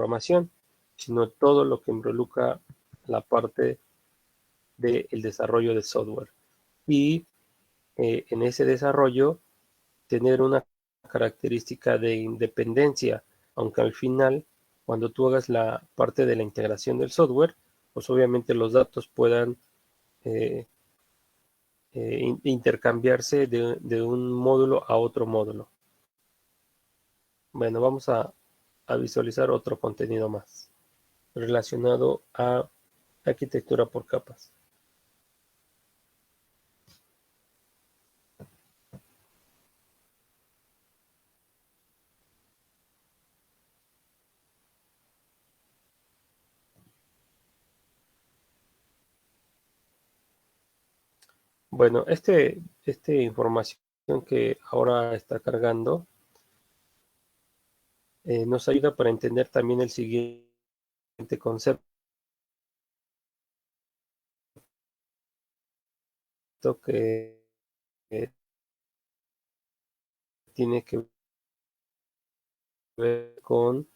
programación, sino todo lo que involucra la parte del desarrollo de software. Y en ese desarrollo tener una característica de independencia, aunque al final, cuando tú hagas la parte de la integración del software, pues obviamente los datos puedan intercambiarse de un módulo a otro módulo. Bueno, vamos a visualizar otro contenido más relacionado a arquitectura por capas. Bueno, esta información que ahora está cargando nos ayuda para entender también el siguiente concepto que tiene que ver con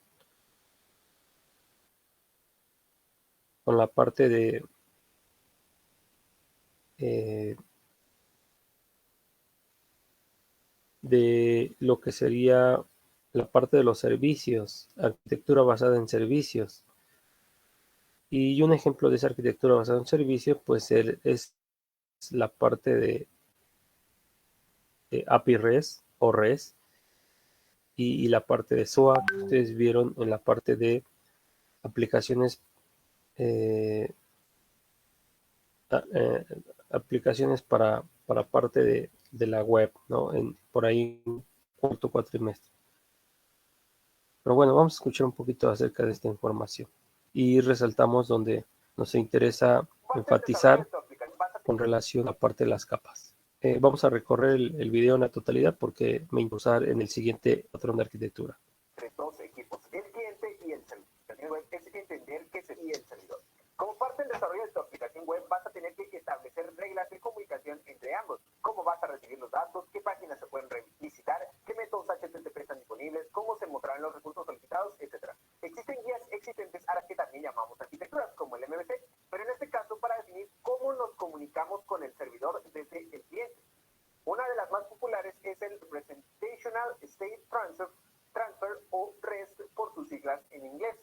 la parte de lo que sería la parte de los servicios, arquitectura basada en servicios. Y un ejemplo de esa arquitectura basada en servicios, pues es la parte de API REST o REST y la parte de SOA que ustedes vieron en la parte de aplicaciones aplicaciones para parte de la web, ¿no? Por ahí un cuarto cuatrimestre. Pero bueno, vamos a escuchar un poquito acerca de esta información y resaltamos donde nos interesa enfatizar con relación a la parte de las capas. Vamos a recorrer el video en la totalidad porque me impulsar en el siguiente patrón de arquitectura. Dos equipos, el cliente y el servidor. Es entender qué es el servidor. Como parte del desarrollo de tu aplicación web, vas a tener que establecer reglas de comunicación entre ambos. Cómo vas a recibir los datos, qué páginas se pueden visitar, qué métodos HTTP están disponibles, cómo se mostrarán los recursos solicitados, etc. Existen guías existentes a las que también llamamos arquitecturas, como el MVC, pero en este caso para definir cómo nos comunicamos con el servidor desde el cliente. Una de las más populares es el Representational State Transfer o REST por sus siglas en inglés.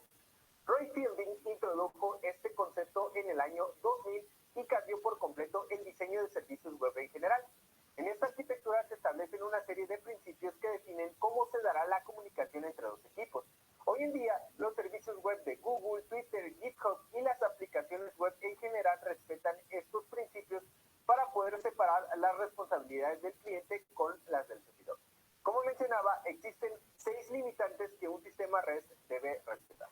Roy Fielding introdujo este concepto en el año 2000 y cambió por completo el diseño de servicios web en general. En esta arquitectura se establecen una serie de principios que definen cómo se dará la comunicación entre los equipos. Hoy en día, los servicios web de Google, Twitter, GitHub y las aplicaciones web en general respetan estos principios para poder separar las responsabilidades del cliente con las del servidor. Como mencionaba, existen 6 limitantes que un sistema REST debe respetar.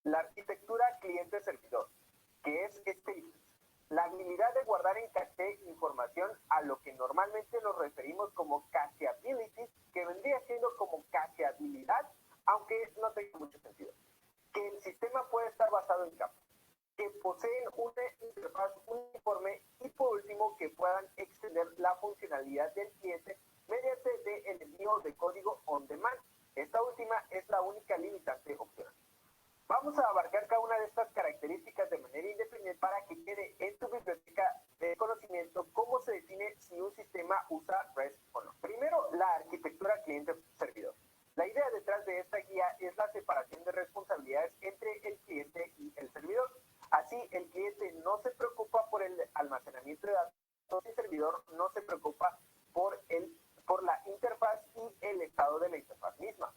La arquitectura cliente-servidor, que es stateless. La habilidad de guardar en caché información, a lo que normalmente nos referimos como cacheability, que vendría siendo como cacheabilidad, aunque no tenga mucho sentido. Que el sistema puede estar basado en capas, que poseen una interfaz uniforme y por último que puedan extender la funcionalidad del cliente mediante el envío de código on demand. Esta última es la única limitante opcional. Vamos a abarcar cada una de estas características de manera independiente para que quede en tu biblioteca de conocimiento cómo se define si un sistema usa REST o no. Primero, la arquitectura cliente-servidor. La idea detrás de esta guía es la separación de responsabilidades entre el cliente y el servidor. Así, el cliente no se preocupa por el almacenamiento de datos y el servidor no se preocupa por la interfaz y el estado de la interfaz misma.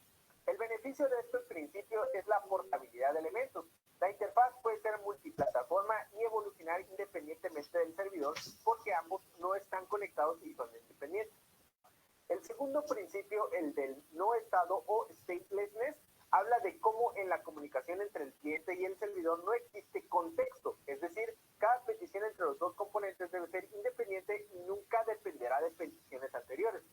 El beneficio de estos principios es la portabilidad de elementos. La interfaz puede ser multiplataforma y evolucionar independientemente del servidor porque ambos no están conectados y son independientes. El segundo principio, el del no estado o statelessness, habla de cómo en la comunicación entre el cliente y el servidor no existe contexto, es decir, cada petición entre los dos componentes debe ser independiente y nunca dependerá de peticiones anteriores.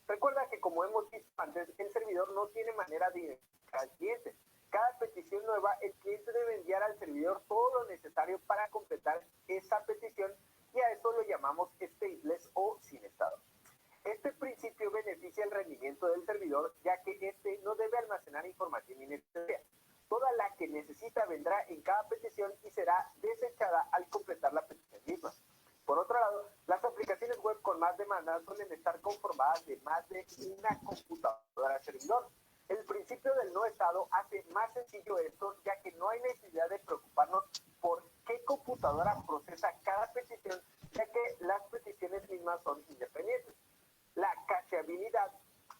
Recuerda que como hemos visto antes, el servidor no tiene manera de identificar al cliente. Cada petición nueva, el cliente debe enviar al servidor todo lo necesario para completar esa petición y a eso lo llamamos stateless o sin estado. Este principio beneficia el rendimiento del servidor, ya que este no debe almacenar información innecesaria. Toda la necesita vendrá en cada petición y será desechada al completar la petición misma. Por otro lado, las aplicaciones web con más demandas suelen estar conformadas de más de una computadora servidor. El principio del no estado hace más sencillo esto, ya que no hay necesidad de preocuparnos por qué computadora procesa cada petición, ya que las peticiones mismas son independientes. La cacheabilidad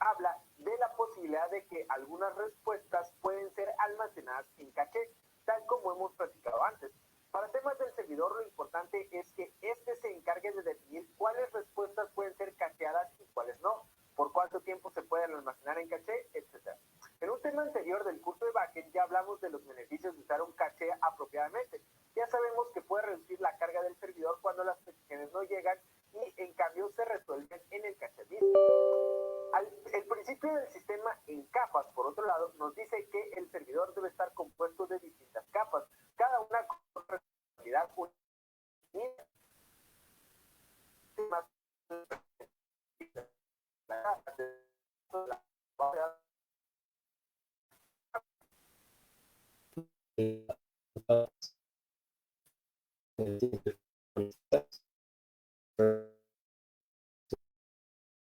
habla de la posibilidad de que algunas respuestas pueden ser almacenadas en caché, tal como hemos platicado antes. Para temas del servidor, lo importante es que éste se encargue de definir cuáles respuestas pueden ser cacheadas y cuáles no, por cuánto tiempo se pueden almacenar en caché, etc. En un tema anterior del curso de backend ya hablamos de los beneficios de usar un caché apropiadamente. Ya sabemos que puede reducir la carga del servidor cuando las peticiones no llegan y en cambio se resuelven en el caché mismo. El principio del sistema en capas, por otro lado, nos dice que el servidor debe estar compuesto de distintas capas, cada una con responsabilidad única.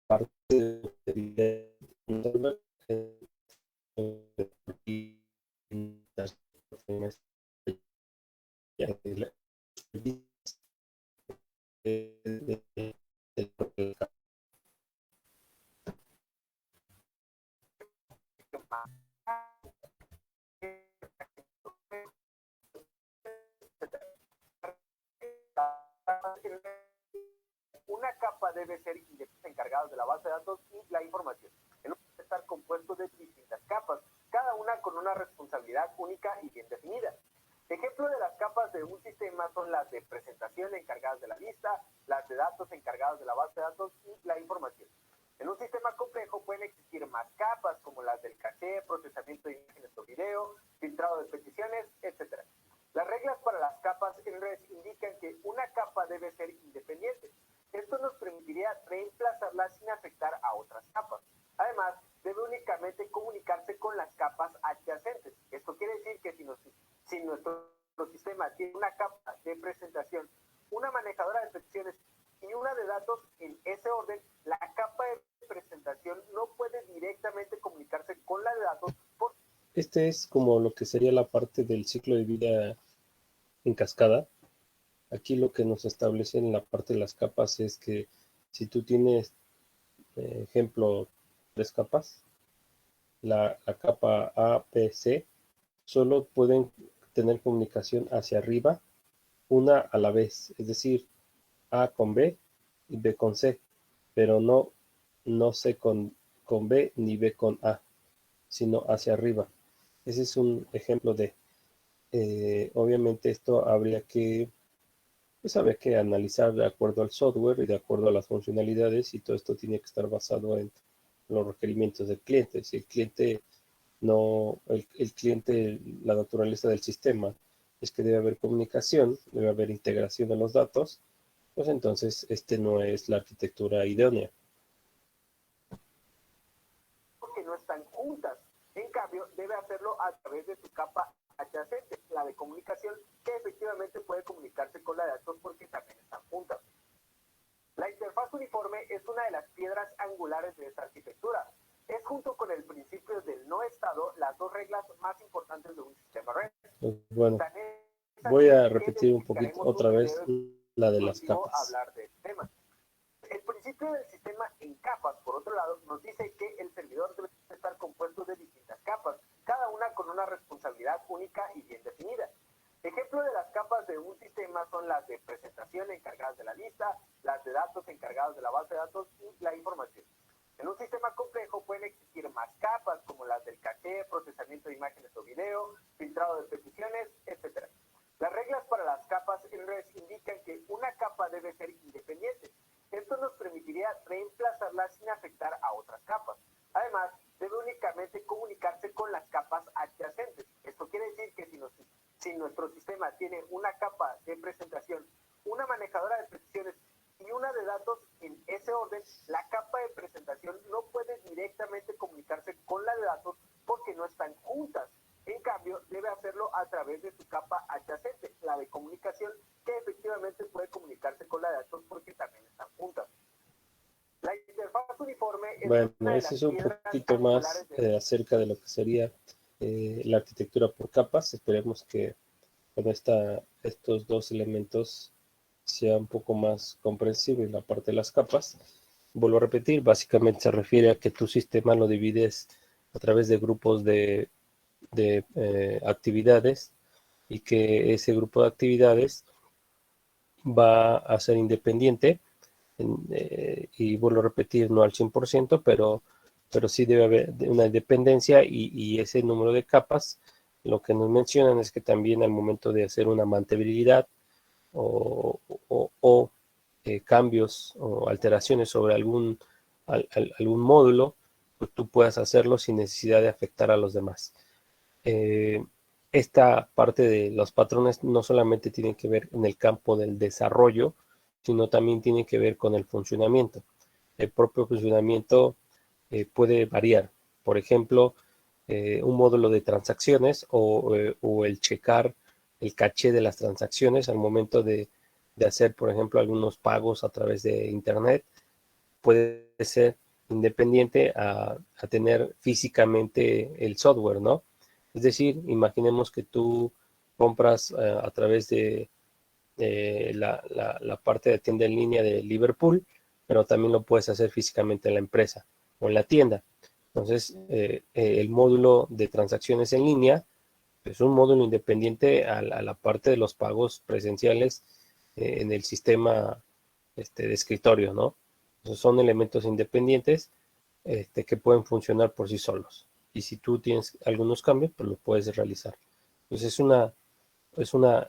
Parte de Una capa debe ser encargada de la base de datos y la información. El otro debe estar compuesto de distintas capas, cada una con una responsabilidad única y bien definida. Ejemplo de las capas de un sistema son las de presentación encargadas de la lista, las de datos encargadas de la base de datos y la información. En un sistema complejo pueden existir más capas como las del caché, procesamiento de imágenes o video, filtrado de peticiones, etc. Las reglas para las capas en REST indican que una capa debe ser independiente. Esto nos permitiría reemplazarla sin afectar a otras capas. Además, debe únicamente comunicarse con las capas adyacentes. Esto quiere decir que si nuestro sistema tiene una capa de presentación, una manejadora de peticiones y una de datos en ese orden, la capa de presentación no puede directamente comunicarse con la de datos. Este es como lo que sería la parte del ciclo de vida en cascada. Aquí lo que nos establece en la parte de las capas es que si tú tienes, ejemplo, 3 capas, la capa A, B, C, solo pueden tener comunicación hacia arriba, una a la vez, es decir, A con B y B con C, pero no C con B ni B con A, sino hacia arriba. Ese es un ejemplo de, obviamente esto habría que analizar de acuerdo al software y de acuerdo a las funcionalidades, y todo esto tiene que estar basado en los requerimientos del cliente. Si el cliente no, el cliente, la naturaleza del sistema es que debe haber comunicación, debe haber integración de los datos, pues entonces este no es la arquitectura idónea. Que no están juntas. En cambio, debe hacerlo a través de su capa adyacente, la de comunicación, que efectivamente puede comunicarse con la de datos porque también están juntas. La interfaz uniforme es una de las piedras angulares de esta arquitectura. Es junto con el principio del no estado las dos reglas más importantes de un sistema red. Pues bueno, voy a repetir un poquito otra vez la de las capas. Hablar de este tema. El principio del sistema en capas, por otro lado, nos dice que el servidor debe estar compuesto de distintas capas, cada una con una responsabilidad única y bien definida. Ejemplo de las capas de un sistema son las de presentación encargadas de la lista, las de datos encargadas de la base de datos y la información. En un sistema complejo pueden existir más capas como las del caché, procesamiento de imágenes o video, filtrado de peticiones, etc. Las reglas para las capas en REST indican que una capa debe ser independiente. Esto nos permitiría reemplazarla sin afectar a otras capas. Además, debe únicamente comunicarse con las capas adyacentes. Esto quiere decir que si nuestro sistema tiene una capa de presentación, una manejadora de peticiones y una de datos en ese orden, la capa de presentación no puede directamente comunicarse con la de datos porque no están juntas. En cambio, debe hacerlo a través de su capa adyacente, la de comunicación, que efectivamente puede comunicarse con la de datos porque también están juntas. La interfaz uniforme es Bueno, una de ese las es un piedras poquito más angulares de acerca de lo que sería la arquitectura por capas. Esperemos que con estos dos elementos sea un poco más comprensible la parte de las capas. Vuelvo a repetir, básicamente se refiere a que tu sistema lo divides a través de grupos de actividades y que ese grupo de actividades va a ser independiente y vuelvo a repetir, no al 100%, pero sí debe haber una independencia y ese número de capas, lo que nos mencionan es que también al momento de hacer una mantenibilidad o cambios o alteraciones sobre algún módulo, pues tú puedas hacerlo sin necesidad de afectar a los demás. Esta parte de los patrones no solamente tiene que ver en el campo del desarrollo, sino también tiene que ver con el funcionamiento. El propio funcionamiento puede variar. Por ejemplo, un módulo de transacciones o el checar el caché de las transacciones al momento de hacer, por ejemplo, algunos pagos a través de Internet, puede ser independiente a tener físicamente el software, ¿no? Es decir, imaginemos que tú compras a través de la parte de tienda en línea de Liverpool, pero también lo puedes hacer físicamente en la empresa o en la tienda. Entonces, el módulo de transacciones en línea es un módulo independiente a la parte de los pagos presenciales en el sistema de escritorio, ¿no? Entonces, son elementos independientes que pueden funcionar por sí solos. Y si tú tienes algunos cambios, pues lo puedes realizar. Entonces, es una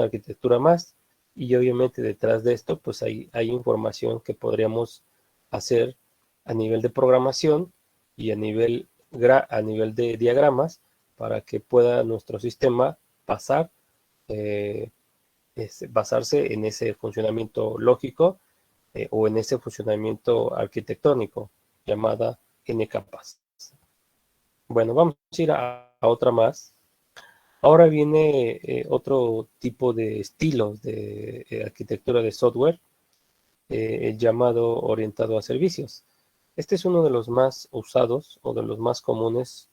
arquitectura más y obviamente detrás de esto, pues hay información que podríamos hacer a nivel de programación y a nivel de diagramas para que pueda nuestro sistema basarse en ese funcionamiento lógico o en ese funcionamiento arquitectónico llamada N capas. Bueno, vamos a ir a otra más. Ahora viene otro tipo de estilos de arquitectura de software llamado orientado a servicios. Este es uno de los más usados o de los más comunes,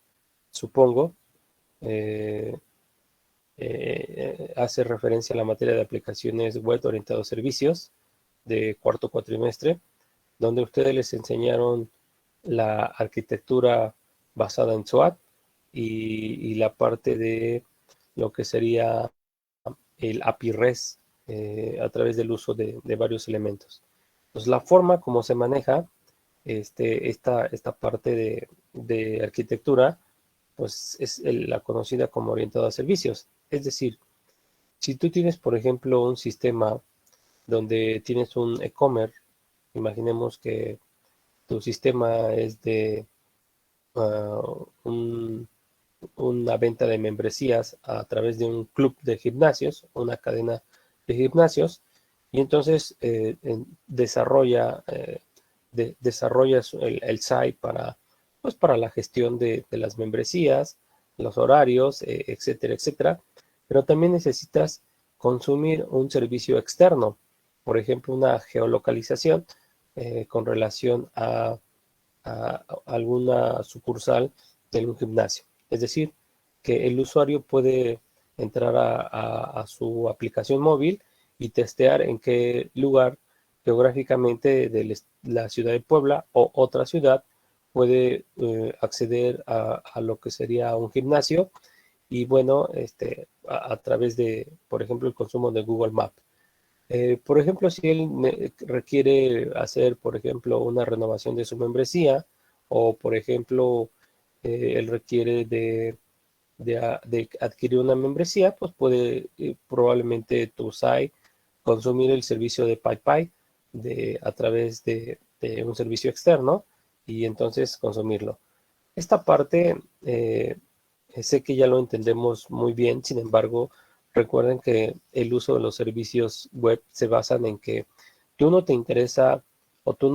supongo. Eh, hace referencia a la materia de aplicaciones web orientado a servicios de cuarto cuatrimestre, donde ustedes les enseñaron la arquitectura basada en SWOT y la parte de lo que sería el API REST a través del uso de varios elementos. Pues la forma como se maneja esta parte de arquitectura, pues es la conocida como orientada a servicios. Es decir, si tú tienes, por ejemplo, un sistema donde tienes un e-commerce, imaginemos que tu sistema es de una venta de membresías a través de un club de gimnasios, una cadena de gimnasios, y entonces desarrollas el site pues para la gestión de las membresías, los horarios, etcétera, etcétera, pero también necesitas consumir un servicio externo, por ejemplo, una geolocalización con relación a alguna sucursal de un gimnasio. Es decir, que el usuario puede entrar a su aplicación móvil y testear en qué lugar geográficamente de la ciudad de Puebla o otra ciudad puede acceder a lo que sería un gimnasio y bueno, a través de, por ejemplo, el consumo de Google Maps. Por ejemplo, si él requiere hacer, por ejemplo, una renovación de su membresía o, por ejemplo, él requiere de adquirir una membresía, pues puede probablemente tu site consumir el servicio de PayPay a través de un servicio externo y entonces consumirlo. Esta parte sé que ya lo entendemos muy bien, sin embargo, recuerden que el uso de los servicios web se basan en que tú no te interesa o tú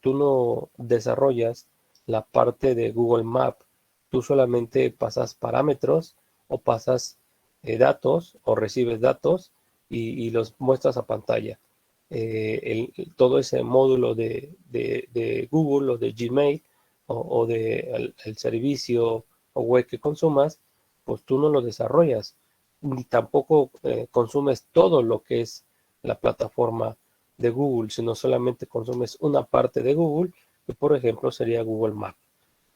no desarrollas la parte de Google Maps, tú solamente pasas parámetros o pasas datos o recibes datos y los muestras a pantalla. Todo ese módulo de Google o de Gmail o de el servicio o web que consumas, pues tú no lo desarrollas, ni tampoco consumes todo lo que es la plataforma de Google, sino solamente consumes una parte de Google, que por ejemplo sería Google Maps.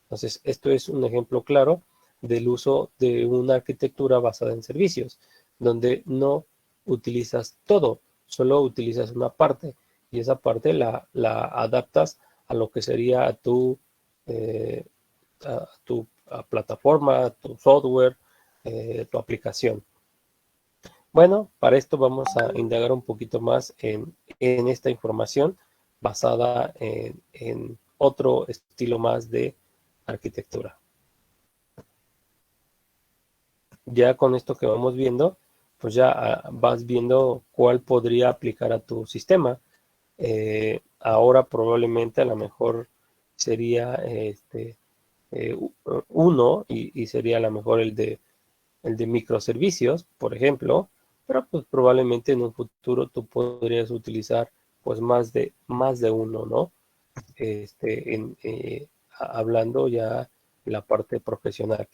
Entonces, esto es un ejemplo claro del uso de una arquitectura basada en servicios, donde no utilizas todo, solo utilizas una parte y esa parte la adaptas a lo que sería eh, a plataforma, tu software, tu aplicación. Bueno, para esto vamos a indagar un poquito más en esta información basada en otro estilo más de arquitectura. Ya con esto que vamos viendo, pues ya vas viendo cuál podría aplicar a tu sistema. Ahora probablemente a lo mejor sería uno y sería a lo mejor el de microservicios, por ejemplo, pero pues probablemente en un futuro tú podrías utilizar pues más de uno, ¿no? Hablando ya en la parte profesional.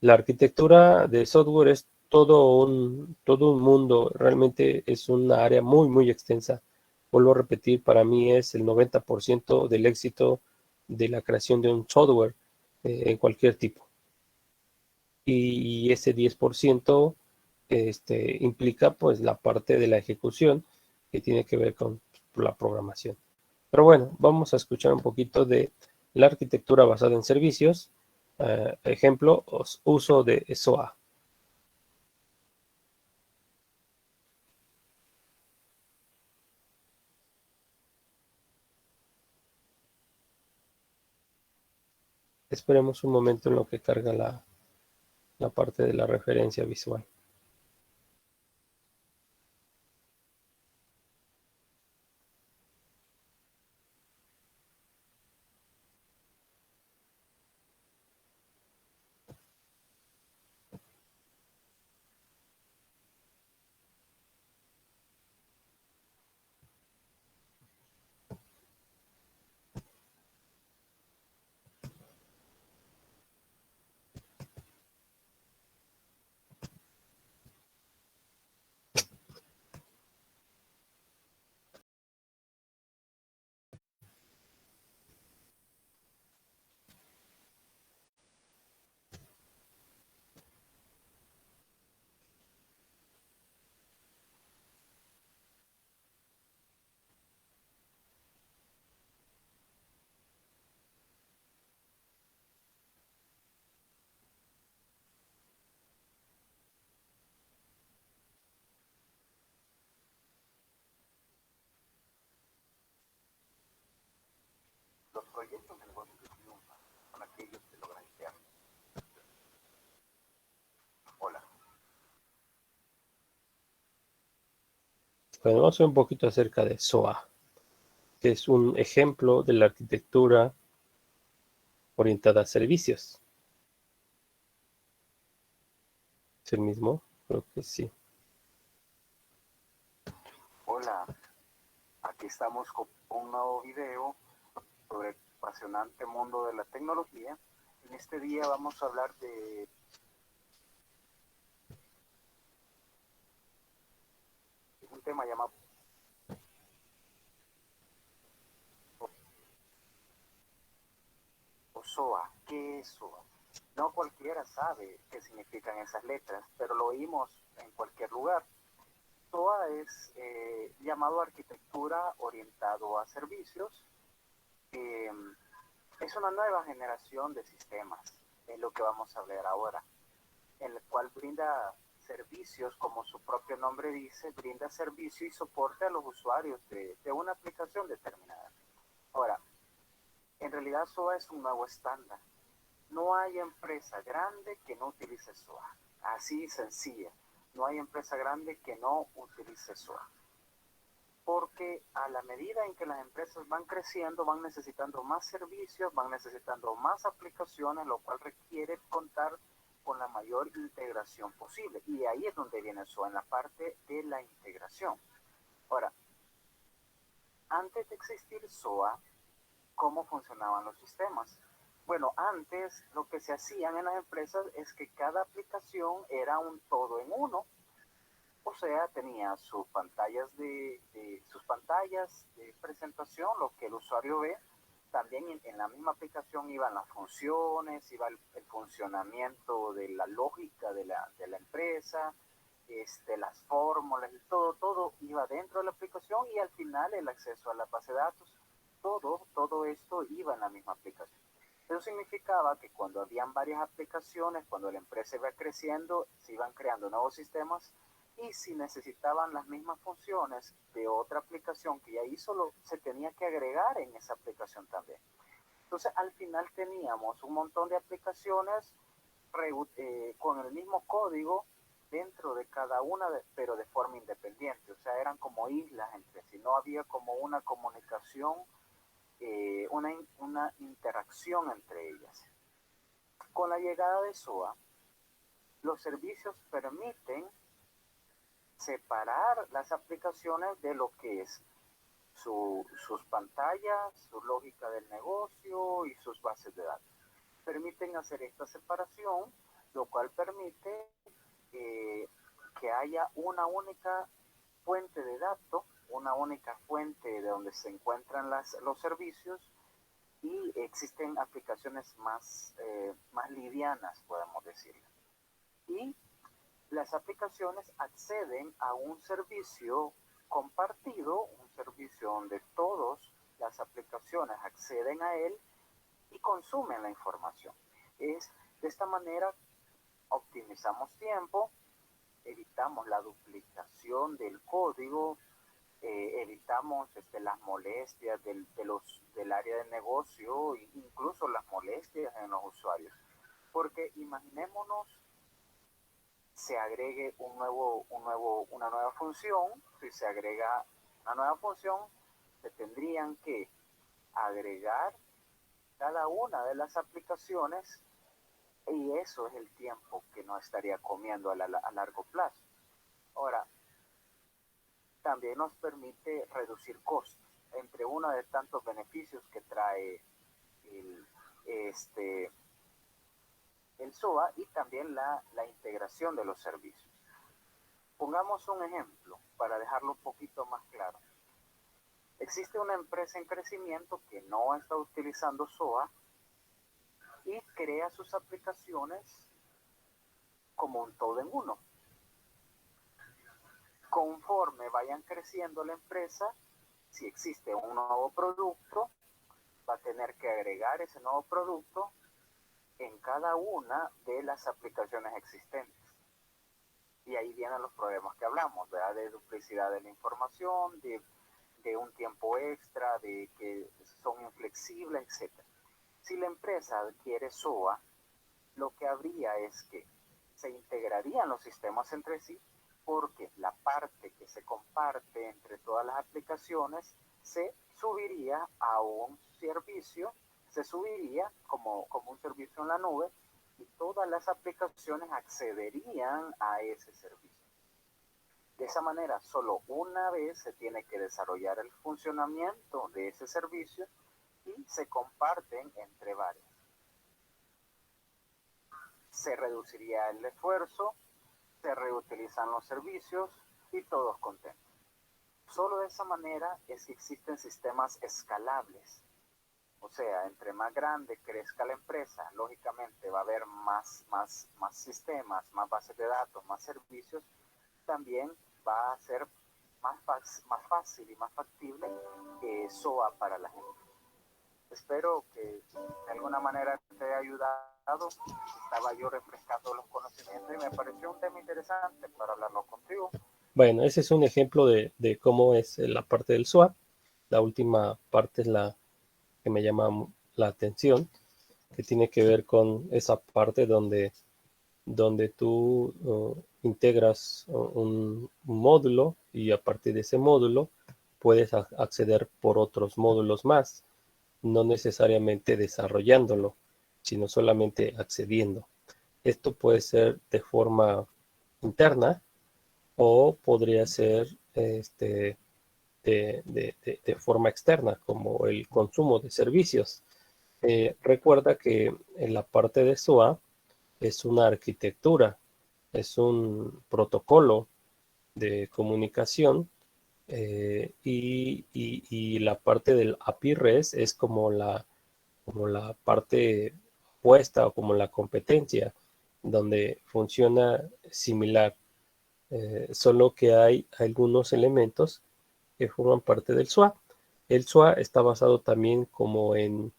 La arquitectura de software es todo un mundo, realmente es una área muy, muy extensa. Vuelvo a repetir, para mí es el 90% del éxito de la creación de un software en cualquier tipo. Y ese 10% implica pues la parte de la ejecución que tiene que ver con la programación. Pero bueno, vamos a escuchar un poquito de la arquitectura basada en servicios. Ejemplo, uso de SOA. Esperemos un momento en lo que carga la parte de la referencia visual. Los proyectos de negocio que triunfan son aquellos que logran crear. Hola. Bueno, vamos a ver un poquito acerca de SOA, que es un ejemplo de la arquitectura orientada a servicios. ¿Es el mismo? Creo que sí. Hola, aquí estamos con un nuevo video sobre el apasionante mundo de la tecnología. En este día vamos a hablar de un tema llamado SOA. ¿Qué es SOA? No cualquiera sabe qué significan esas letras, pero lo oímos en cualquier lugar. SOA es llamado arquitectura orientado a servicios. Es una nueva generación de sistemas, es lo que vamos a ver ahora, en el cual brinda servicios, como su propio nombre dice, brinda servicio y soporte a los usuarios de una aplicación determinada. Ahora, en realidad SOA es un nuevo estándar. No hay empresa grande que no utilice SOA. Así sencilla. No hay empresa grande que no utilice SOA. Porque a la medida en que las empresas van creciendo, van necesitando más servicios, van necesitando más aplicaciones, lo cual requiere contar con la mayor integración posible. Y ahí es donde viene SOA, en la parte de la integración. Ahora, antes de existir SOA, ¿cómo funcionaban los sistemas? Bueno, antes lo que se hacían en las empresas es que cada aplicación era un todo en uno. O sea, tenía sus pantallas de presentación, lo que el usuario ve. También en la misma aplicación iban las funciones, iba el funcionamiento de la lógica de la empresa, las fórmulas, todo iba dentro de la aplicación, y al final el acceso a la base de datos. Todo esto iba en la misma aplicación. Eso significaba que cuando habían varias aplicaciones, cuando la empresa iba creciendo, se iban creando nuevos sistemas, y si necesitaban las mismas funciones de otra aplicación que ya hizo, se tenía que agregar en esa aplicación también. Entonces, al final teníamos un montón de aplicaciones con el mismo código dentro de cada una, pero de forma independiente. O sea, eran como islas entre sí. No había como una comunicación, una interacción entre ellas. Con la llegada de SOA, los servicios permiten separar las aplicaciones de lo que es sus pantallas, su lógica del negocio y sus bases de datos. Permiten hacer esta separación, lo cual permite que haya una única fuente de datos, una única fuente de donde se encuentran los servicios, y existen aplicaciones más livianas, podemos decirlo. Y las aplicaciones acceden a un servicio compartido, un servicio donde todas las aplicaciones acceden a él y consumen la información. De esta manera optimizamos tiempo, evitamos la duplicación del código, evitamos las molestias del área de negocio, e incluso las molestias en los usuarios. Porque imaginémonos se agregue una nueva función. Si se agrega una nueva función, se tendrían que agregar cada una de las aplicaciones, y eso es el tiempo que nos estaría comiendo a largo plazo. Ahora, también nos permite reducir costos, entre uno de tantos beneficios que trae el SOA, y también la integración de los servicios. Pongamos un ejemplo para dejarlo un poquito más claro. Existe una empresa en crecimiento que no está utilizando SOA y crea sus aplicaciones como un todo en uno. Conforme vayan creciendo la empresa, si existe un nuevo producto, va a tener que agregar ese nuevo producto en cada una de las aplicaciones existentes. Y ahí vienen los problemas que hablamos, ¿verdad? De duplicidad de la información, de un tiempo extra, de que son inflexibles, etc. Si la empresa adquiere SOA, lo que habría es que se integrarían los sistemas entre sí, porque la parte que se comparte entre todas las aplicaciones se subiría a un servicio, se subiría como un servicio en la nube, y todas las aplicaciones accederían a ese servicio. De esa manera, solo una vez se tiene que desarrollar el funcionamiento de ese servicio y se comparten entre varias. Se reduciría el esfuerzo, se reutilizan los servicios y todos contentos. Solo de esa manera es que existen sistemas escalables. O sea, entre más grande crezca la empresa, lógicamente va a haber más sistemas, más bases de datos, más servicios. También va a ser más fácil y más factible SOA para la gente. Espero que de alguna manera te haya ayudado. Estaba yo refrescando los conocimientos y me pareció un tema interesante para hablarlo contigo. Bueno, ese es un ejemplo de cómo es la parte del SOA. La última parte es la que me llama la atención, que tiene que ver con esa parte donde tú integras un módulo, y a partir de ese módulo puedes acceder por otros módulos más, no necesariamente desarrollándolo, sino solamente accediendo. Esto puede ser de forma interna o podría ser de forma externa, como el consumo de servicios. Recuerda que en la parte de SOA es una arquitectura, es un protocolo de comunicación y la parte del API REST es como la parte opuesta o como la competencia, donde funciona similar, solo que hay algunos elementos que forman parte del SOA. El SOA está basado también como en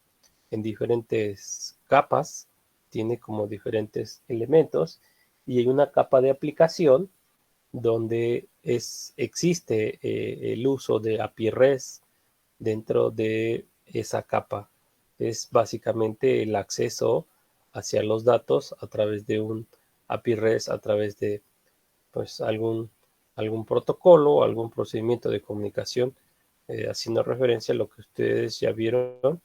diferentes capas, tiene como diferentes elementos y hay una capa de aplicación donde existe el uso de API REST dentro de esa capa. Es básicamente el acceso hacia los datos a través de un API REST, a través de pues algún protocolo, algún procedimiento de comunicación, haciendo referencia a lo que ustedes ya vieron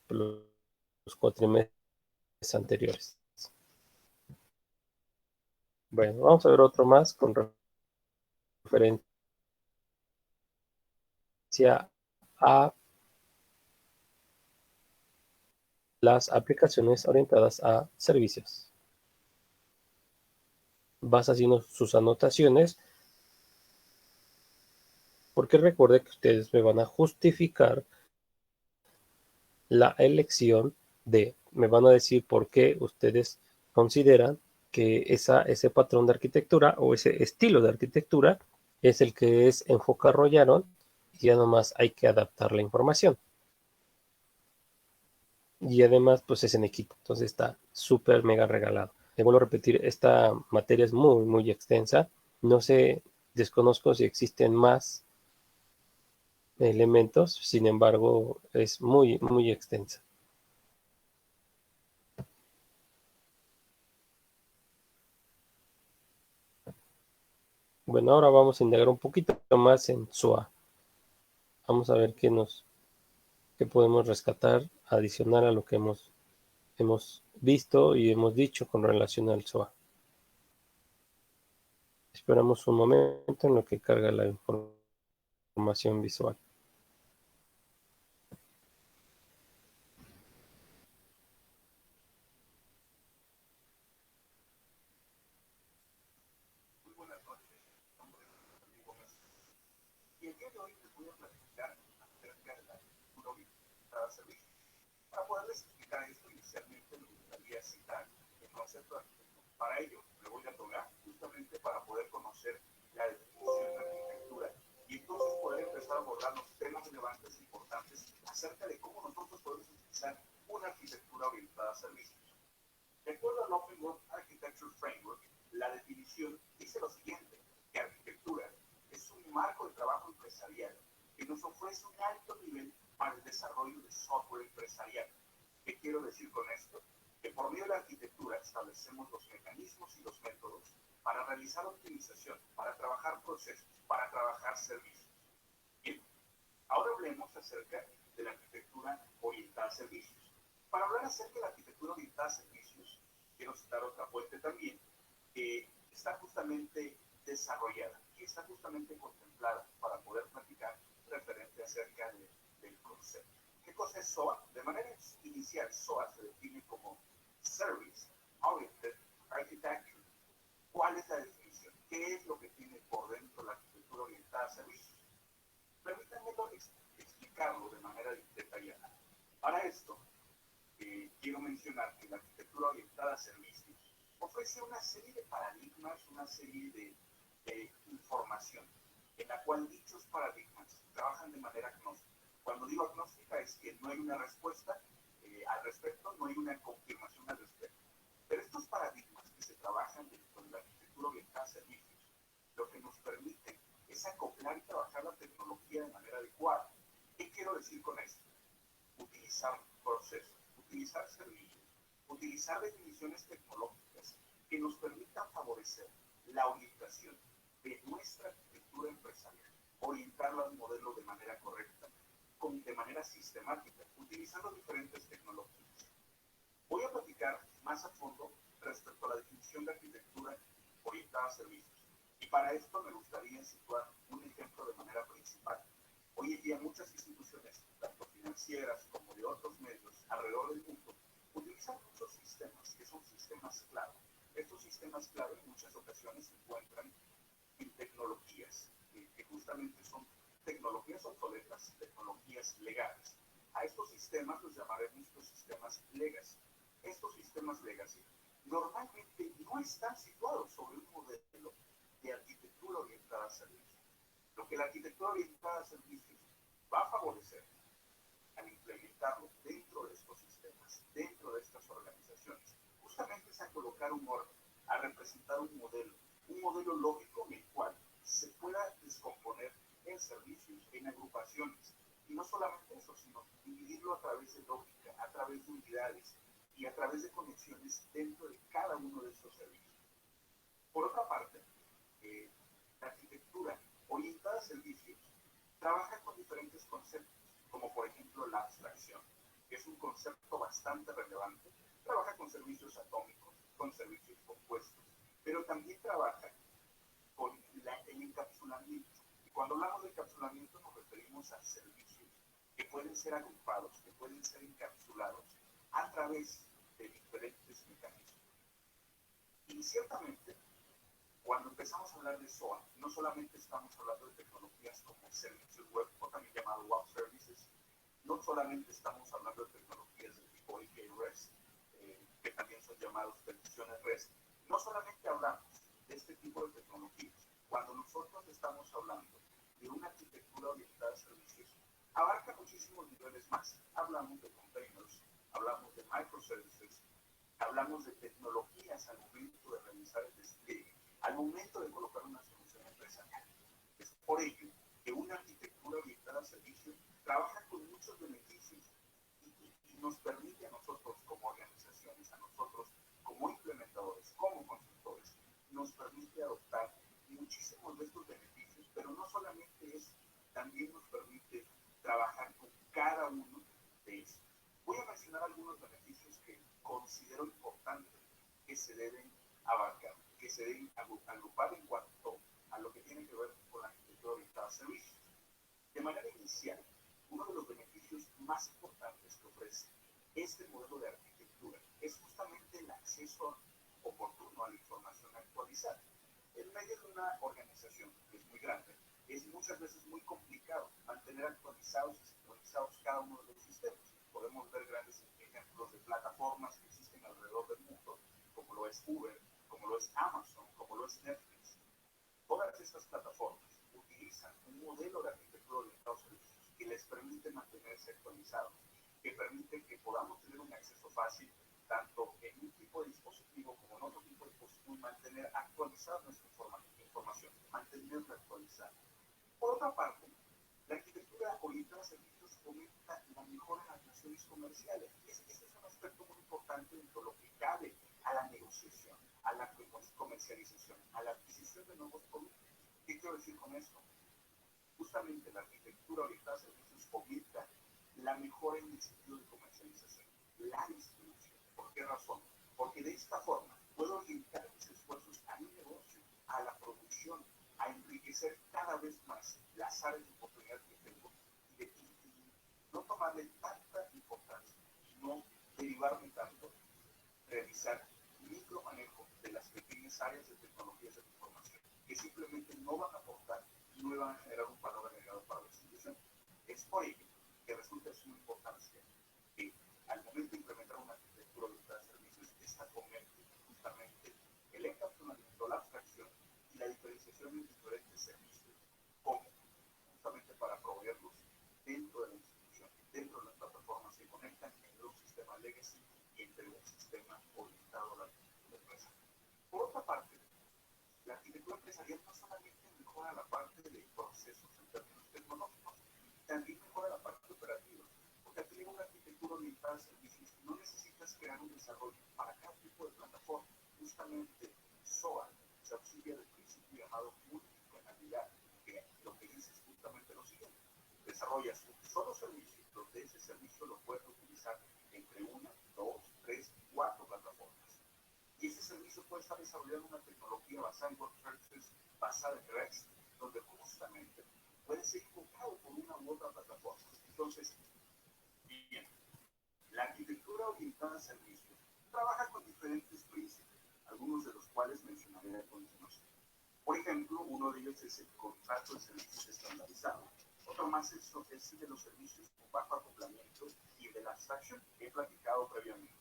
los cuatrimestres anteriores. Bueno, vamos a ver otro más con referencia a las aplicaciones orientadas a servicios. Vas haciendo sus anotaciones porque recuerde que ustedes me van a justificar la elección me van a decir por qué ustedes consideran que ese patrón de arquitectura o ese estilo de arquitectura es el que es enfocarrollaron y ya nomás hay que adaptar la información. Y además, pues es en equipo, entonces está súper mega regalado. Le vuelvo a repetir, esta materia es muy, muy extensa. No sé, desconozco si existen más elementos, sin embargo, es muy, muy extensa. Bueno, ahora vamos a indagar un poquito más en SOA. Vamos a ver qué podemos rescatar adicional a lo que hemos visto y hemos dicho con relación al SOA. Esperamos un momento en lo que carga la información visual. Y el día de hoy les voy a platicar acerca de la arquitectura orientada a servicios. Para poderles explicar esto, inicialmente me gustaría citar el concepto de arquitectura. Para ello, me voy a tomar justamente para poder conocer la definición de arquitectura y entonces poder empezar a abordar los temas relevantes e importantes acerca de cómo nosotros podemos utilizar una arquitectura orientada a servicios. De acuerdo al Open World Architecture Framework, la definición dice lo siguiente, que arquitectura es un marco de trabajo empresarial que nos ofrece un alto nivel para el desarrollo de software empresarial. ¿Qué quiero decir con esto? Que por medio de la arquitectura establecemos los mecanismos y los métodos para realizar optimización, para trabajar procesos, para trabajar servicios. Bien, ahora hablemos acerca de la arquitectura orientada a servicios. Para hablar acerca de la arquitectura orientada a servicios, quiero citar otra fuente también, que está justamente desarrollada y está justamente contemplada para poder platicar referente acerca del concepto. ¿Qué cosa es SOA? De manera inicial, SOA se define como Service Oriented Architecture. ¿Cuál es la definición? ¿Qué es lo que tiene por dentro la arquitectura orientada a servicios? Permítanme explicarlo de manera detallada. Para esto, quiero mencionar que la arquitectura orientada a servicios ofrece una serie de paradigmas, una serie de información, en la cual dichos paradigmas trabajan de manera agnóstica. Cuando digo agnóstica es que no hay una respuesta al respecto, no hay una confirmación al respecto. Pero estos paradigmas que se trabajan dentro de la arquitectura orientada a servicios, lo que nos permite es acoplar y trabajar la tecnología de manera adecuada. ¿Qué quiero decir con esto? Utilizar procesos, utilizar servicios, utilizar definiciones tecnológicas que nos permitan favorecer la orientación de nuestra arquitectura empresarial, orientarla al modelo de manera correcta, de manera sistemática, utilizando diferentes tecnologías. Voy a platicar más a fondo respecto a la definición de arquitectura orientada a servicios. Y para esto me gustaría situar un ejemplo de manera principal. Hoy en día muchas instituciones, tanto financieras como de otros medios alrededor del mundo, utilizan muchos sistemas que son sistemas clave. Estos sistemas clave en muchas ocasiones se encuentran en tecnologías que justamente son tecnologías obsoletas, tecnologías legales. A estos sistemas los llamaremos los sistemas legacy. Estos sistemas legacy normalmente no están situados sobre un modelo de arquitectura orientada a servicios. Lo que la arquitectura orientada a servicios va a favorecer al implementarlo dentro de estos sistemas, dentro de estas organizaciones, justamente es a colocar un orden, a representar un modelo lógico en el cual se pueda descomponer en servicios, en agrupaciones, y no solamente eso, sino dividirlo a través de lógica, a través de unidades y a través de conexiones dentro de cada uno de estos servicios. Por otra parte, la arquitectura orientada a servicios trabaja con diferentes conceptos, como por ejemplo la abstracción, que es un concepto bastante relevante. Trabaja con servicios atómicos, con servicios compuestos, pero también trabaja con el encapsulamiento. Y cuando hablamos de encapsulamiento nos referimos a servicios que pueden ser agrupados, que pueden ser encapsulados a través de diferentes mecanismos. Y ciertamente, cuando empezamos a hablar de SOA, no solamente estamos hablando de tecnologías como servicios web, o también llamado web services, no solamente estamos hablando de tecnologías de tipo API REST, que también son llamados peticiones REST, no solamente hablamos de este tipo de tecnologías. Cuando nosotros estamos hablando de una arquitectura orientada a servicios, abarca muchísimos niveles más. Hablamos de containers, hablamos de microservices, hablamos de tecnologías al momento de realizar el despliegue, al momento de colocar una solución empresarial. Es por ello que una arquitectura orientada a servicios trabaja con muchos beneficios y nos permite a nosotros como organizaciones, a nosotros como implementadores, como consultores, nos permite adoptar muchísimos de estos beneficios, pero no solamente eso, también nos permite trabajar con cada uno de estos. Voy a mencionar algunos beneficios que considero importantes que se deben abarcar, que se deben agrupar en cuanto a lo que tiene que ver con la arquitectura orientada a servicios. De manera inicial, uno de los beneficios más importantes que ofrece este modelo de arquitectura es justamente el acceso oportuno a la información actualizada. En medio de una organización que es muy grande, es muchas veces muy complicado mantener actualizados y sincronizados cada uno de los sistemas. Podemos ver grandes ejemplos de plataformas que existen alrededor del mundo, como lo es Uber, como lo es Amazon, como lo es Netflix. Todas estas plataformas utilizan un modelo de arquitectura orientado a servicios que les permite mantenerse actualizados, que permite que podamos tener un acceso fácil tanto en un tipo de dispositivo como en otro tipo de dispositivo, mantener actualizada nuestra información, mantenerla actualizada. Por otra parte, la arquitectura orientada a servicios fomenta la mejora de las relaciones comerciales. Ese es un aspecto muy importante dentro de lo que cabe a la negociación, a la comercialización, a la adquisición de nuevos productos. ¿Qué quiero decir con esto? Justamente la arquitectura orientada a servicios fomenta la mejora en el sentido de comercialización, la distribución. ¿Por qué razón? Porque de esta forma puedo orientar mis esfuerzos a mi negocio, a la producción, a enriquecer cada vez más las áreas de oportunidad que tengo y no tomarle tanta importancia, no derivarme tanto, realizar micromanejo de las pequeñas áreas de tecnologías de información que simplemente no van a aportar y no van a generar un valor agregado para la institución. Es por ello que resulta de suma importancia que al momento de implementar una arquitectura orientada a servicios, esta fomente justamente el encapsulamiento, la abstracción y la diferenciación en diferentes servicios, como justamente para proveerlos dentro de la institución, dentro de las plataformas que conectan entre un sistema legacy y entre un sistema orientado a la arquitectura empresarial. Por otra parte, la arquitectura empresarial no solamente mejora la parte de procesos en términos tecnológicos, también mejora la parte operativa, porque al tener una arquitectura orientada a servicios no necesitas crear un desarrollo para cada tipo de plataforma. Justamente SOA se auxilia del principio llamado multicanalidad, que lo que dice es justamente lo siguiente: desarrollas un solo servicio, donde ese servicio lo puedes utilizar entre una, dos, tres, cuatro plataformas. Y ese equipo está desarrollando una tecnología basada en web services, basada en REST, donde justamente puede ser invocado por una u otra plataforma. Entonces, bien, la arquitectura orientada a servicios trabaja con diferentes principios, algunos de los cuales mencionaré a continuación. Por ejemplo, uno de ellos es el contrato de servicios estandarizado. Otro más es el de los servicios con bajo acoplamiento y de la abstracción que he platicado previamente.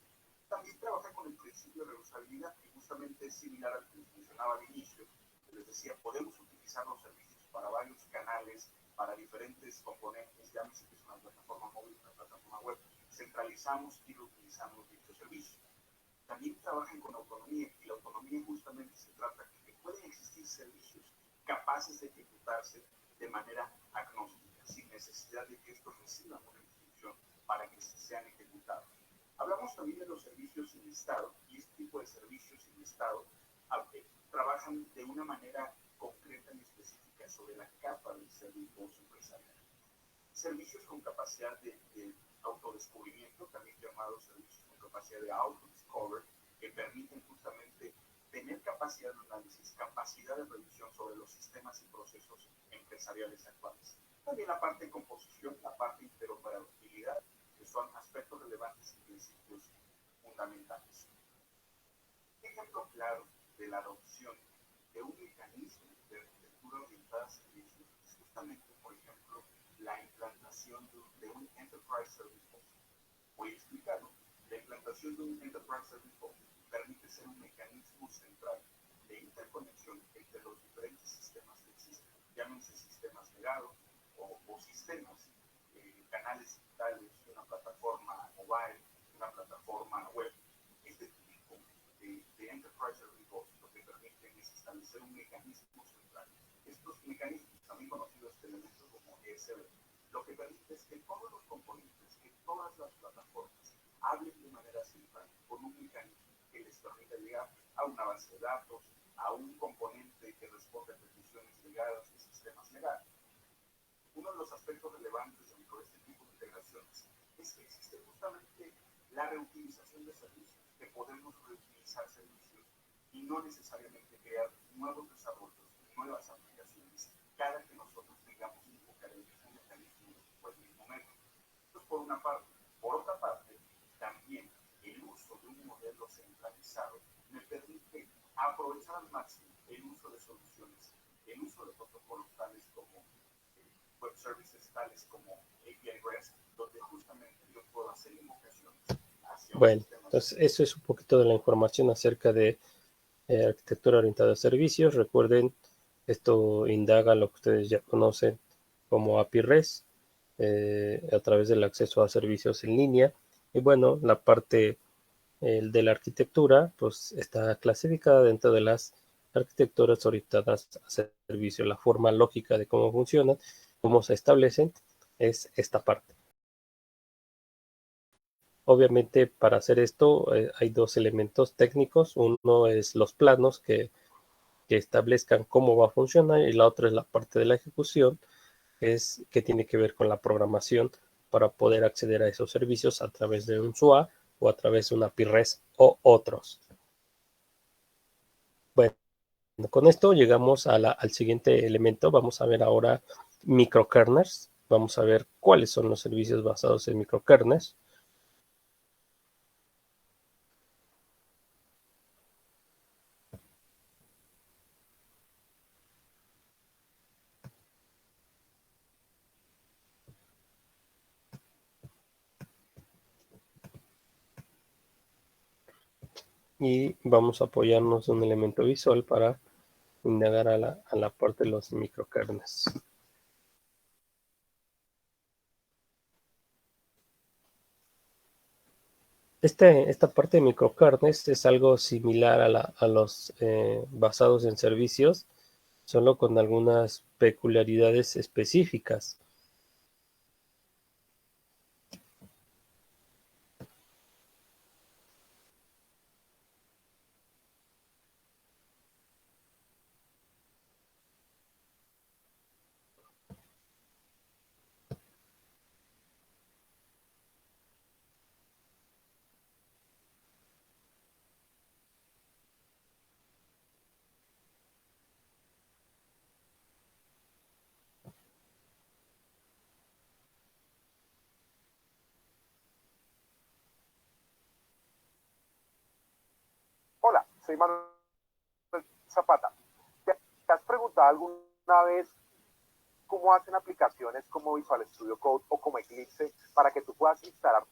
También trabaja con el principio de reusabilidad, que justamente es similar al que mencionaba al inicio. Les decía, podemos utilizar los servicios para varios canales, para diferentes componentes, llámese que es una plataforma móvil, una plataforma web. Centralizamos y reutilizamos dichos servicios. También trabajan con autonomía, y la autonomía justamente se trata de que pueden existir servicios capaces de ejecutarse de manera agnóstica, sin necesidad de que estos reciban una instrucción para que sean ejecutados. Hablamos también de los servicios sin estado, y este tipo de servicios sin estado trabajan de una manera concreta y específica sobre la capa del servicio empresarial. Servicios con capacidad de autodescubrimiento, también llamados servicios con capacidad de auto-discover, que permiten justamente tener capacidad de análisis, capacidad de revisión sobre los sistemas y procesos empresariales actuales. También la parte de composición, la parte de interoperabilidad, que son aspectos relevantes y principios fundamentales. Un ejemplo claro de la adopción de un mecanismo de arquitectura orientada a servicios es justamente, por ejemplo, la implantación de un Enterprise Service Bus. Voy a explicarlo. La implantación de un Enterprise Service Bus permite ser un mecanismo central de interconexión entre los diferentes sistemas que existen, llámense sistemas legados o sistemas, canales digitales, una plataforma mobile, una plataforma web. Este tipo de Enterprise Service Bus lo que permiten es establecer un mecanismo central. Estos mecanismos, también conocidos este elemento como ESB, lo que permite es que todos los componentes, que todas las plataformas hablen de manera central, con un mecanismo que les permita llegar a una base de datos, a un componente que responde a peticiones legadas de sistemas legales. Uno de los aspectos relevantes dentro de este tipo de integraciones es que existe justamente la reutilización de servicios, que podemos reutilizar servicios y no necesariamente crear nuevos desarrollos, nuevas aplicaciones, cada que nosotros tengamos que invocar el mismo mecanismo o el mismo método. Entonces, por una parte. Por otra parte, también el uso de un modelo centralizado me permite aprovechar al máximo el uso de soluciones, el uso de protocolos tales como web services, tales como API REST, donde justamente yo puedo hacer invocaciones hacia un sistema. Entonces eso es un poquito de la información acerca de arquitectura orientada a servicios. Recuerden, esto indaga lo que ustedes ya conocen como API REST, a través del acceso a servicios en línea. Y bueno, la parte de la arquitectura pues está clasificada dentro de las arquitecturas orientadas a servicio. La forma lógica de cómo funcionan, cómo se establecen, es esta parte. Obviamente, para hacer esto hay dos elementos técnicos. Uno es los planos que establezcan cómo va a funcionar, y la otra es la parte de la ejecución, que tiene que ver con la programación para poder acceder a esos servicios a través de un SUA o a través de una API REST o otros. Bueno, con esto llegamos al siguiente elemento. Vamos a ver ahora microkernels. Vamos a ver cuáles son los servicios basados en microkernels. Y vamos a apoyarnos en un elemento visual para indagar a la parte de los microkernels. Esta parte de microkernels es algo similar a los basados en servicios, solo con algunas peculiaridades específicas. soy Manuel Zapata. ¿Te has preguntado alguna vez cómo hacen aplicaciones como Visual Studio Code o como Eclipse para que tú puedas instalar?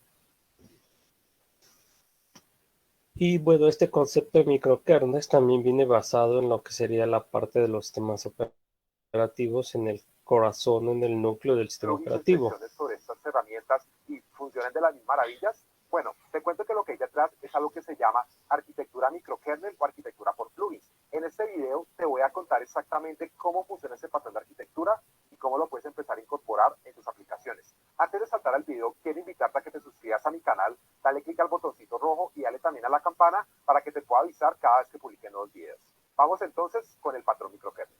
Y bueno, este concepto de microkernels también viene basado en lo que sería la parte de los sistemas operativos, en el corazón, en el núcleo del sistema operativo. Sobre estas herramientas y funcionan de las mismas maravillas. Bueno, te cuento que lo que hay detrás es algo que se llama arquitectura microkernel o arquitectura por plugins. En este video te voy a contar exactamente cómo funciona ese patrón de arquitectura y cómo lo puedes empezar a incorporar en tus aplicaciones. Antes de saltar al video, quiero invitarte a que te suscribas a mi canal, dale clic al botoncito rojo y dale también a la campana para que te pueda avisar cada vez que publique nuevos videos. Vamos entonces con el patrón microkernel.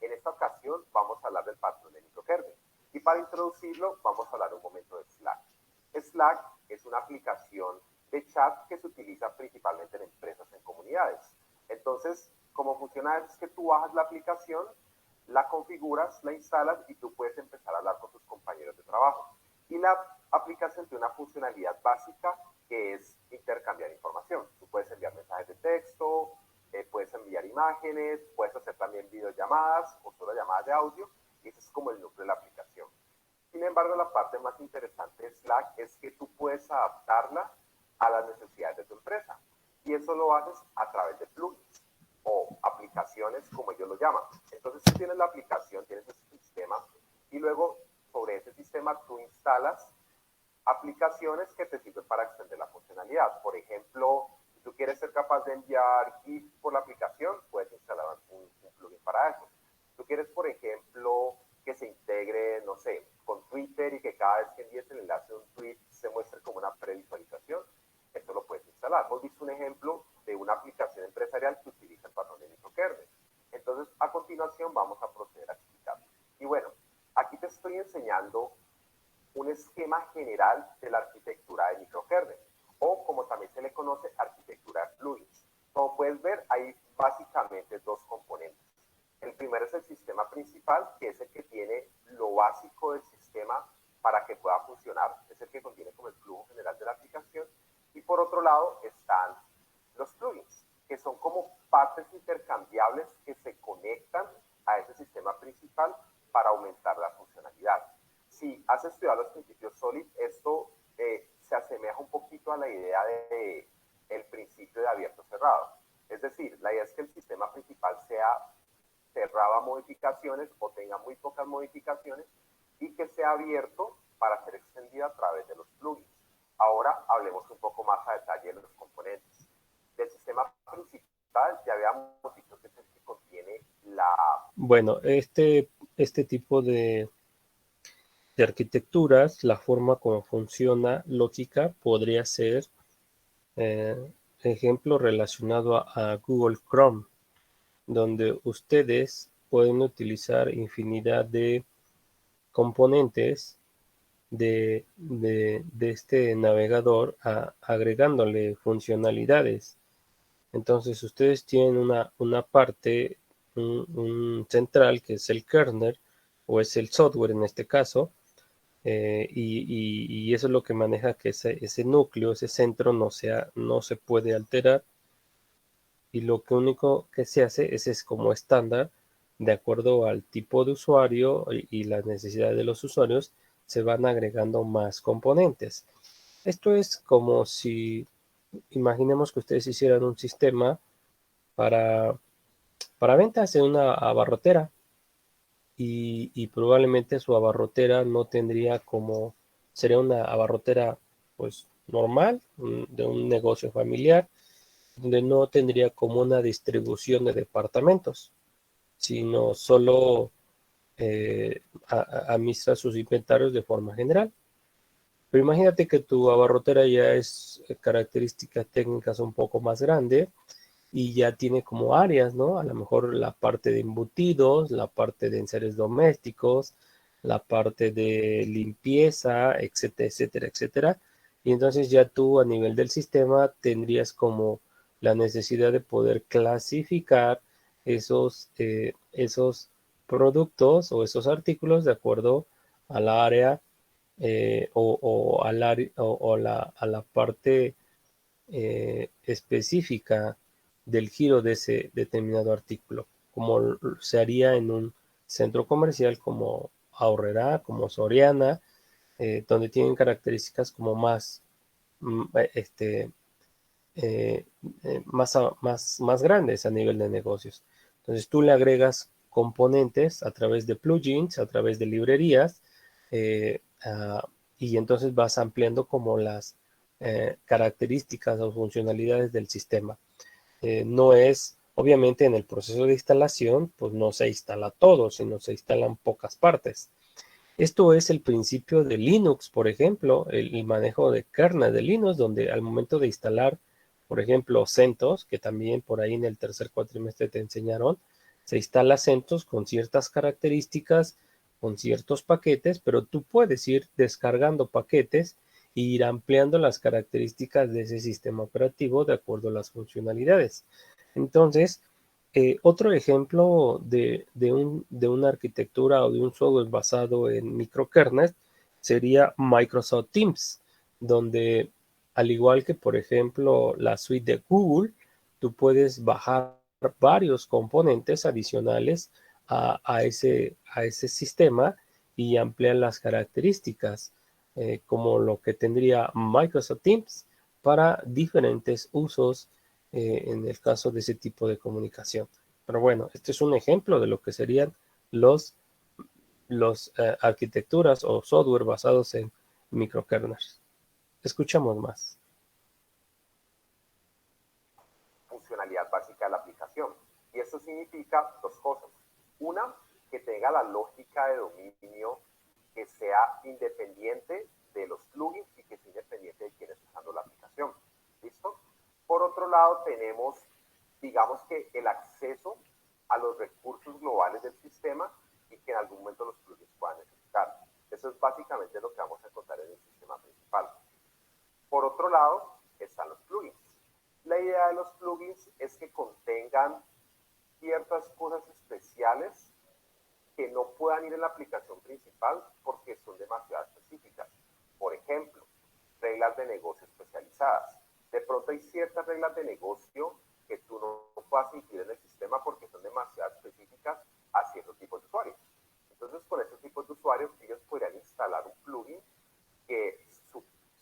En esta ocasión vamos a hablar del patrón de microkernel y para introducirlo vamos a hablar un momento de Slack. Slack es una aplicación de chat que se utiliza principalmente en empresas, en comunidades. Entonces, cómo funciona es que tú bajas la aplicación, la configuras, la instalas y tú puedes empezar a hablar con tus compañeros de trabajo. Y la aplicación tiene una funcionalidad básica que es intercambiar información. Tú puedes enviar mensajes de texto, puedes enviar imágenes, puedes hacer también videollamadas o solo llamadas de audio, y ese es como el núcleo de la aplicación. Sin embargo, la parte más interesante de Slack es que tú puedes adaptarla a las necesidades de tu empresa, y eso lo haces a través de plugins o aplicaciones, como ellos lo llaman. Entonces, tú tienes la aplicación, tienes ese sistema, y luego sobre ese sistema tú instalas aplicaciones que te sirven para extender la funcionalidad. Por ejemplo, si tú quieres ser capaz de enviar GIF por la aplicación, puedes instalar un plugin para eso. Si tú quieres, por ejemplo, que se integre, no sé, con Twitter y que cada vez que envíes el enlace de un tweet se muestre como una previsualización, esto lo puedes instalar. Hemos visto un ejemplo de una aplicación empresarial que utiliza el patrón de microkernel. Entonces, a continuación vamos a proceder a explicarlo. Y bueno, aquí te estoy enseñando un esquema general de la arquitectura de microkernel, o como también se le conoce, arquitectura de plugins. Como puedes ver, hay básicamente dos componentes. El primero es el sistema principal, que es el que tiene lo básico del sistema para que pueda funcionar, es el que contiene como el flujo general de la aplicación. Y por otro lado están los plugins, que son como partes intercambiables que se conectan a ese sistema principal para aumentar la funcionalidad. Si has estudiado los principios SOLID, esto se asemeja un poquito a la idea del principio de abierto-cerrado. Es decir, la idea es que el sistema principal sea cerrado a modificaciones o tenga muy pocas modificaciones y que sea abierto para ser extendido a través de los plugins. Ahora hablemos un poco más a detalle de los componentes. Del sistema principal ya habíamos dicho que es el que contiene la... Bueno, este tipo de arquitecturas, la forma como funciona lógica podría ser, ejemplo relacionado a Google Chrome, donde ustedes pueden utilizar infinidad de componentes de este navegador agregándole funcionalidades. Entonces ustedes tienen una parte, un central que es el kernel o es el software en este caso, y eso es lo que maneja que ese núcleo, ese centro no se puede alterar, y lo único que se hace es como estándar, de acuerdo al tipo de usuario y las necesidades de los usuarios, se van agregando más componentes. Esto es como si, imaginemos que ustedes hicieran un sistema para ventas en una abarrotera, y probablemente su abarrotera no tendría como, sería una abarrotera pues normal, de un negocio familiar, donde no tendría como una distribución de departamentos, sino solo administra sus inventarios de forma general. Pero imagínate que tu abarrotera ya es características técnicas un poco más grande y ya tiene como áreas, ¿no? A lo mejor la parte de embutidos, la parte de enseres domésticos, la parte de limpieza, etcétera, etcétera, etcétera. Y entonces ya tú a nivel del sistema tendrías como la necesidad de poder clasificar esos productos o esos artículos de acuerdo a la área o a la parte específica del giro de ese determinado artículo, como se haría en un centro comercial como Aurrerá, como Soriana, donde tienen características como más, este, más grandes a nivel de negocios. Entonces tú le agregas componentes a través de plugins, a través de librerías, y entonces vas ampliando como las características o funcionalidades del sistema. No es, obviamente en el proceso de instalación, pues no se instala todo, sino se instalan pocas partes. Esto es el principio de Linux, por ejemplo, el manejo de kernel de Linux, donde al momento de instalar, por ejemplo, CentOS, que también por ahí en el tercer cuatrimestre te enseñaron, se instala CentOS con ciertas características, con ciertos paquetes, pero tú puedes ir descargando paquetes e ir ampliando las características de ese sistema operativo de acuerdo a las funcionalidades. Entonces, otro ejemplo de una arquitectura o de un software basado en microkernels sería Microsoft Teams, donde al igual que por ejemplo la suite de Google, tú puedes bajar varios componentes adicionales a ese sistema y ampliar las características, como lo que tendría Microsoft Teams para diferentes usos en el caso de ese tipo de comunicación. Pero bueno, este es un ejemplo de lo que serían los, los arquitecturas o software basados en microkernels. Escuchamos más. Funcionalidad básica de la aplicación. Y eso significa dos cosas. Una, que tenga la lógica de dominio que sea independiente de los plugins y que sea independiente de quien esté usando la aplicación. ¿Listo? Por otro lado, tenemos, digamos que el acceso a los recursos globales del sistema y que en algún momento los plugins puedan necesitar. Eso es básicamente lo que vamos a encontrar en el sistema principal. Por otro lado, están los plugins. La idea de los plugins es que contengan ciertas cosas especiales que no puedan ir en la aplicación principal porque son demasiado específicas. Por ejemplo, reglas de negocio especializadas. De pronto hay ciertas reglas de negocio que tú no puedas incluir en el sistema porque son demasiado específicas a ciertos tipos de usuarios. Entonces, con estos tipos de usuarios, ellos podrían instalar un plugin que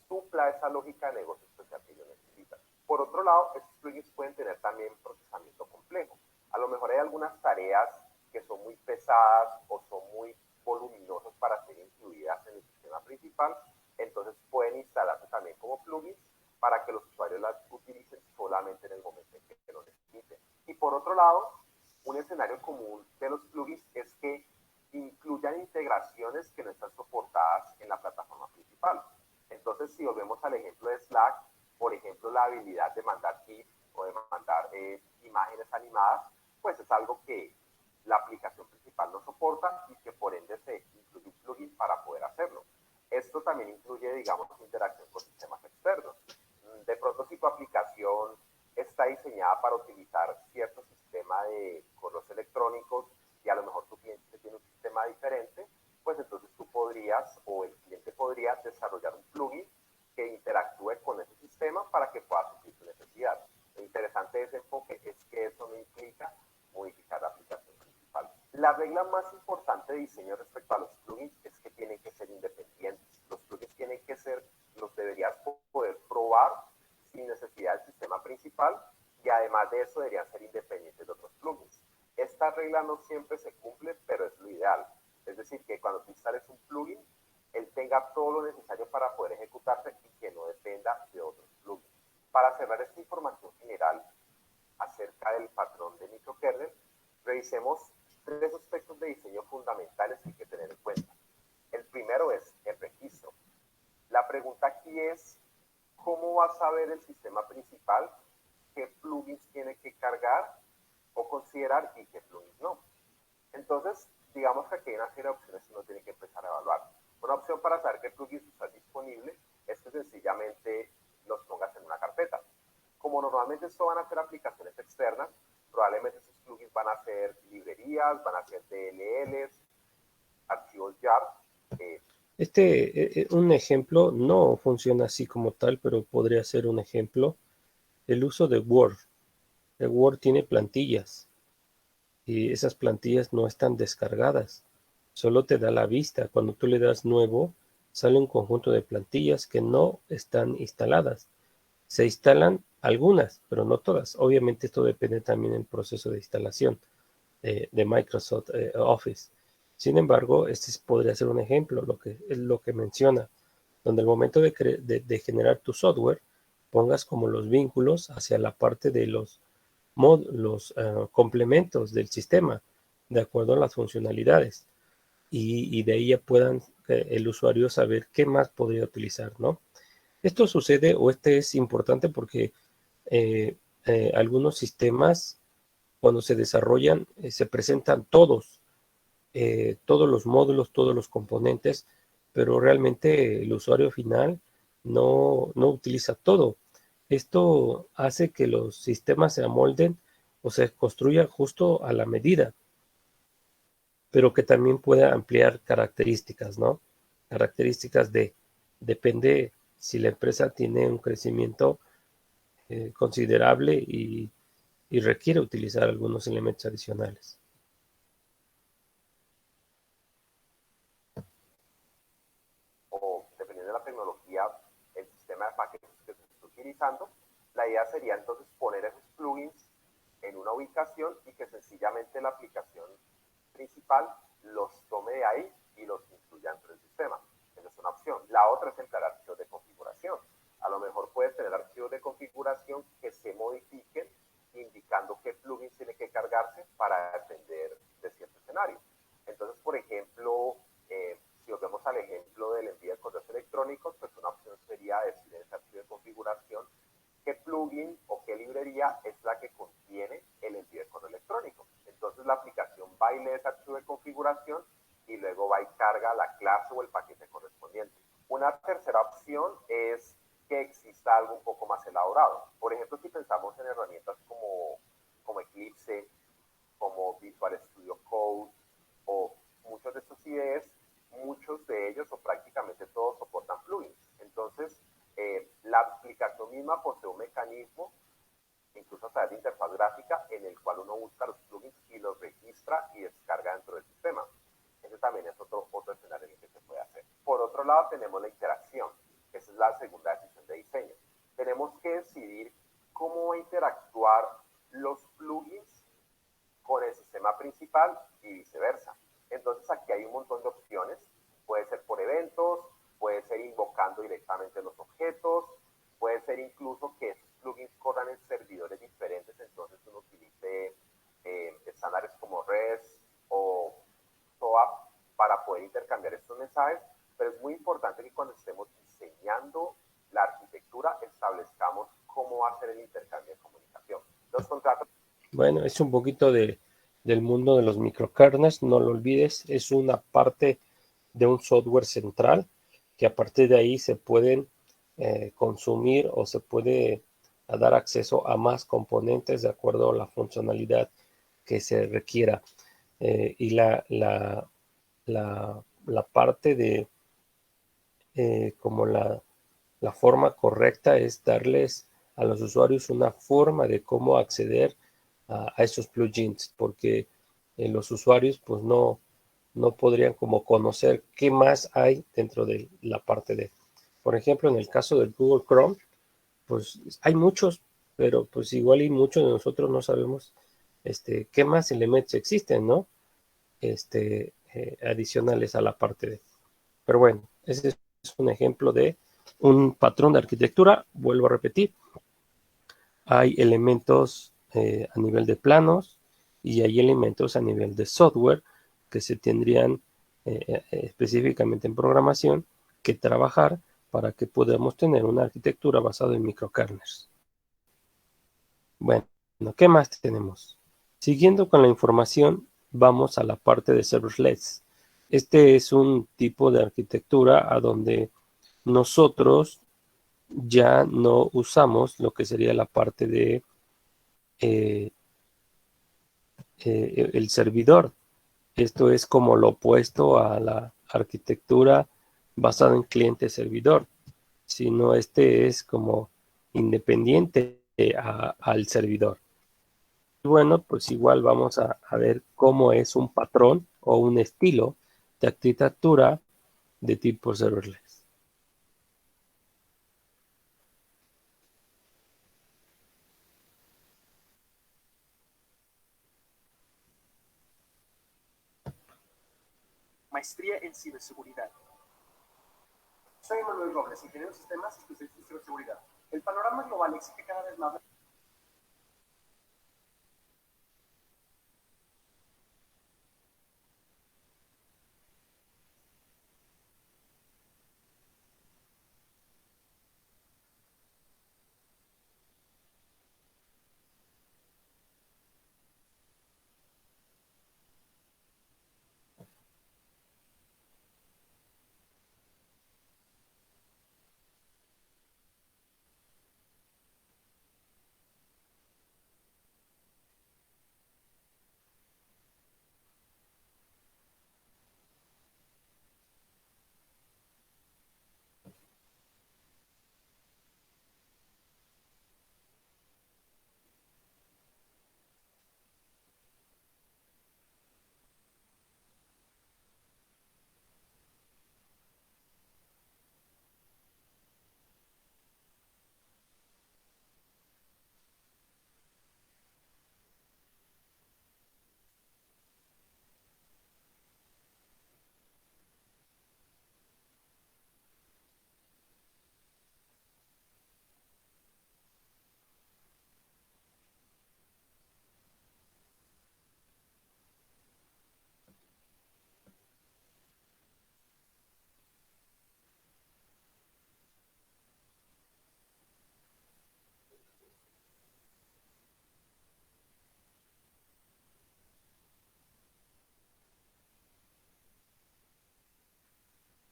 supla esa lógica de negocio especial que ellos necesitan. Por otro lado, estos plugins pueden tener también procesamiento complejo. A lo mejor hay algunas tareas que son muy pesadas o son muy voluminosas para ser incluidas en el sistema principal, entonces pueden instalarse también como plugins para que los usuarios las utilicen solamente en el momento en que lo necesiten. Y por otro lado, un escenario común de los plugins es que incluyan integraciones que no están soportadas en la plataforma principal. Entonces, si volvemos al ejemplo de Slack, por ejemplo, la habilidad de mandar GIFs o de mandar imágenes animadas, pues es algo que la aplicación principal no soporta y que por ende se incluye un plugin para poder hacerlo. Esto también incluye, digamos, interacción con sistemas externos. De pronto, si tu aplicación está diseñada para utilizar cierto sistema de correos electrónicos y a lo mejor tu cliente tiene un sistema diferente, pues entonces tú podrías o el cliente podría desarrollar un plugin que interactúe con ese sistema para que pueda suplir su necesidad. Lo interesante de ese enfoque es que eso no implica modificar la aplicación principal. La regla más importante de diseño respecto a los plugins es que tienen que ser independientes. Los plugins tienen que ser, los deberías poder probar sin necesidad del sistema principal y además de eso deberían ser independientes de otros plugins. Esta regla no siempre se cumple, pero es lo ideal. Es decir, que cuando tú instales un plugin, él tenga todo lo necesario para poder ejecutarse y que no dependa de otros plugins. Para cerrar esta información general acerca del patrón de microkernel, revisemos tres aspectos de diseño fundamentales que hay que tener en cuenta. El primero es el registro. La pregunta aquí es, ¿cómo va a saber el sistema principal qué plugins tiene que cargar o considerar y qué plugins no? Entonces, digamos que aquí hay una serie de opciones que uno tiene que empezar a evaluar. Una opción para saber qué plugins está disponible es que sencillamente los pongas en una carpeta. Como normalmente esto van a ser aplicaciones externas, probablemente esos plugins van a ser librerías, van a ser DLLs, archivos JAR, Un ejemplo no funciona así como tal, pero podría ser un ejemplo. El uso de Word. El Word tiene plantillas y esas plantillas no están descargadas. Solo te da la vista. Cuando tú le das nuevo, sale un conjunto de plantillas que no están instaladas. Se instalan algunas, pero no todas. Obviamente esto depende también del proceso de instalación de Microsoft Office. Sin embargo, este podría ser un ejemplo, lo que menciona, donde al momento de generar tu software, pongas como los vínculos hacia la parte de los complementos del sistema, de acuerdo a las funcionalidades. Y de ahí ya puedan el usuario saber qué más podría utilizar, ¿no? Esto sucede, o este es importante porque algunos sistemas, cuando se desarrollan, se presentan todos los módulos, todos los componentes, pero realmente el usuario final no utiliza todo. Esto hace que los sistemas se amolden o se construyan justo a la medida, pero que también pueda ampliar características, ¿no? Características depende si la empresa tiene un crecimiento considerable y requiere utilizar algunos elementos adicionales. O dependiendo de la tecnología, el sistema de paquetes que se esté utilizando, la idea sería entonces poner esos plugins en una ubicación y que sencillamente la aplicación principal los tome de ahí y los incluya dentro del sistema. Esa es una opción. La otra es entrar archivos de configuración. A lo mejor puedes tener archivos de configuración que se modifiquen indicando qué plugins tiene que cargarse para depender de cierto escenario. Entonces, por ejemplo, si os vemos al ejemplo del envío de correos electrónicos, pues una opción sería decir en ese archivo de configuración qué plugin o qué librería es la que contiene el envío de correo electrónico. Entonces la aplicación va y lee ese archivo de configuración y luego va y carga la clase o el paquete correspondiente. Una tercera opción es que exista algo un poco más elaborado. Por ejemplo, si pensamos en herramientas como Eclipse, como Visual Studio Code o muchos de estos IDEs, muchos de ellos o prácticamente todos soportan plugins. Entonces, la aplicación misma posee un mecanismo, incluso a través de interfaz gráfica, en el cual uno busca los plugins y los registra y descarga dentro del sistema. Ese también es otro escenario en el que se puede hacer. Por otro lado, tenemos la interacción. Esa es la segunda decisión de diseño. Tenemos que decidir cómo va a interactuar los plugins con el sistema principal y viceversa. Entonces aquí hay un montón de opciones. Puede ser por eventos, puede ser invocando directamente los objetos, puede ser incluso que esos plugins corran en servidores diferentes, entonces uno utilice estándares como REST o SOAP para poder intercambiar estos mensajes, pero es muy importante que cuando estemos diseñando la arquitectura establezcamos cómo va a ser el intercambio de comunicación. Los contratos. Bueno, es un poquito del mundo de los microkernels, no lo olvides, es una parte de un software central que a partir de ahí se pueden consumir o se puede dar acceso a más componentes de acuerdo a la funcionalidad que se requiera. Y la parte de como la forma correcta es darles a los usuarios una forma de cómo acceder a esos plugins, porque los usuarios pues no podrían como conocer qué más hay dentro de la parte de, por ejemplo, en el caso del Google Chrome, pues hay muchos, pero pues igual y muchos de nosotros no sabemos qué más elementos existen, ¿no? Adicionales a la parte de. Pero bueno, ese es un ejemplo de un patrón de arquitectura. Vuelvo a repetir, hay elementos a nivel de planos y hay elementos a nivel de software que se tendrían específicamente en programación que trabajar para que podamos tener una arquitectura basada en microkernels. Bueno, ¿qué más tenemos? Siguiendo con la información, vamos a la parte de serverless. Este es un tipo de arquitectura a donde nosotros ya no usamos lo que sería la parte de el servidor. Esto es como lo opuesto a la arquitectura basado en cliente-servidor, sino este es como independiente al servidor. Y bueno, pues igual vamos a ver cómo es un patrón o un estilo de arquitectura de tipo serverless. Maestría en ciberseguridad. Soy Manuel Robles, ingeniero de sistemas y especialista en ciberseguridad. El panorama global exige cada vez más.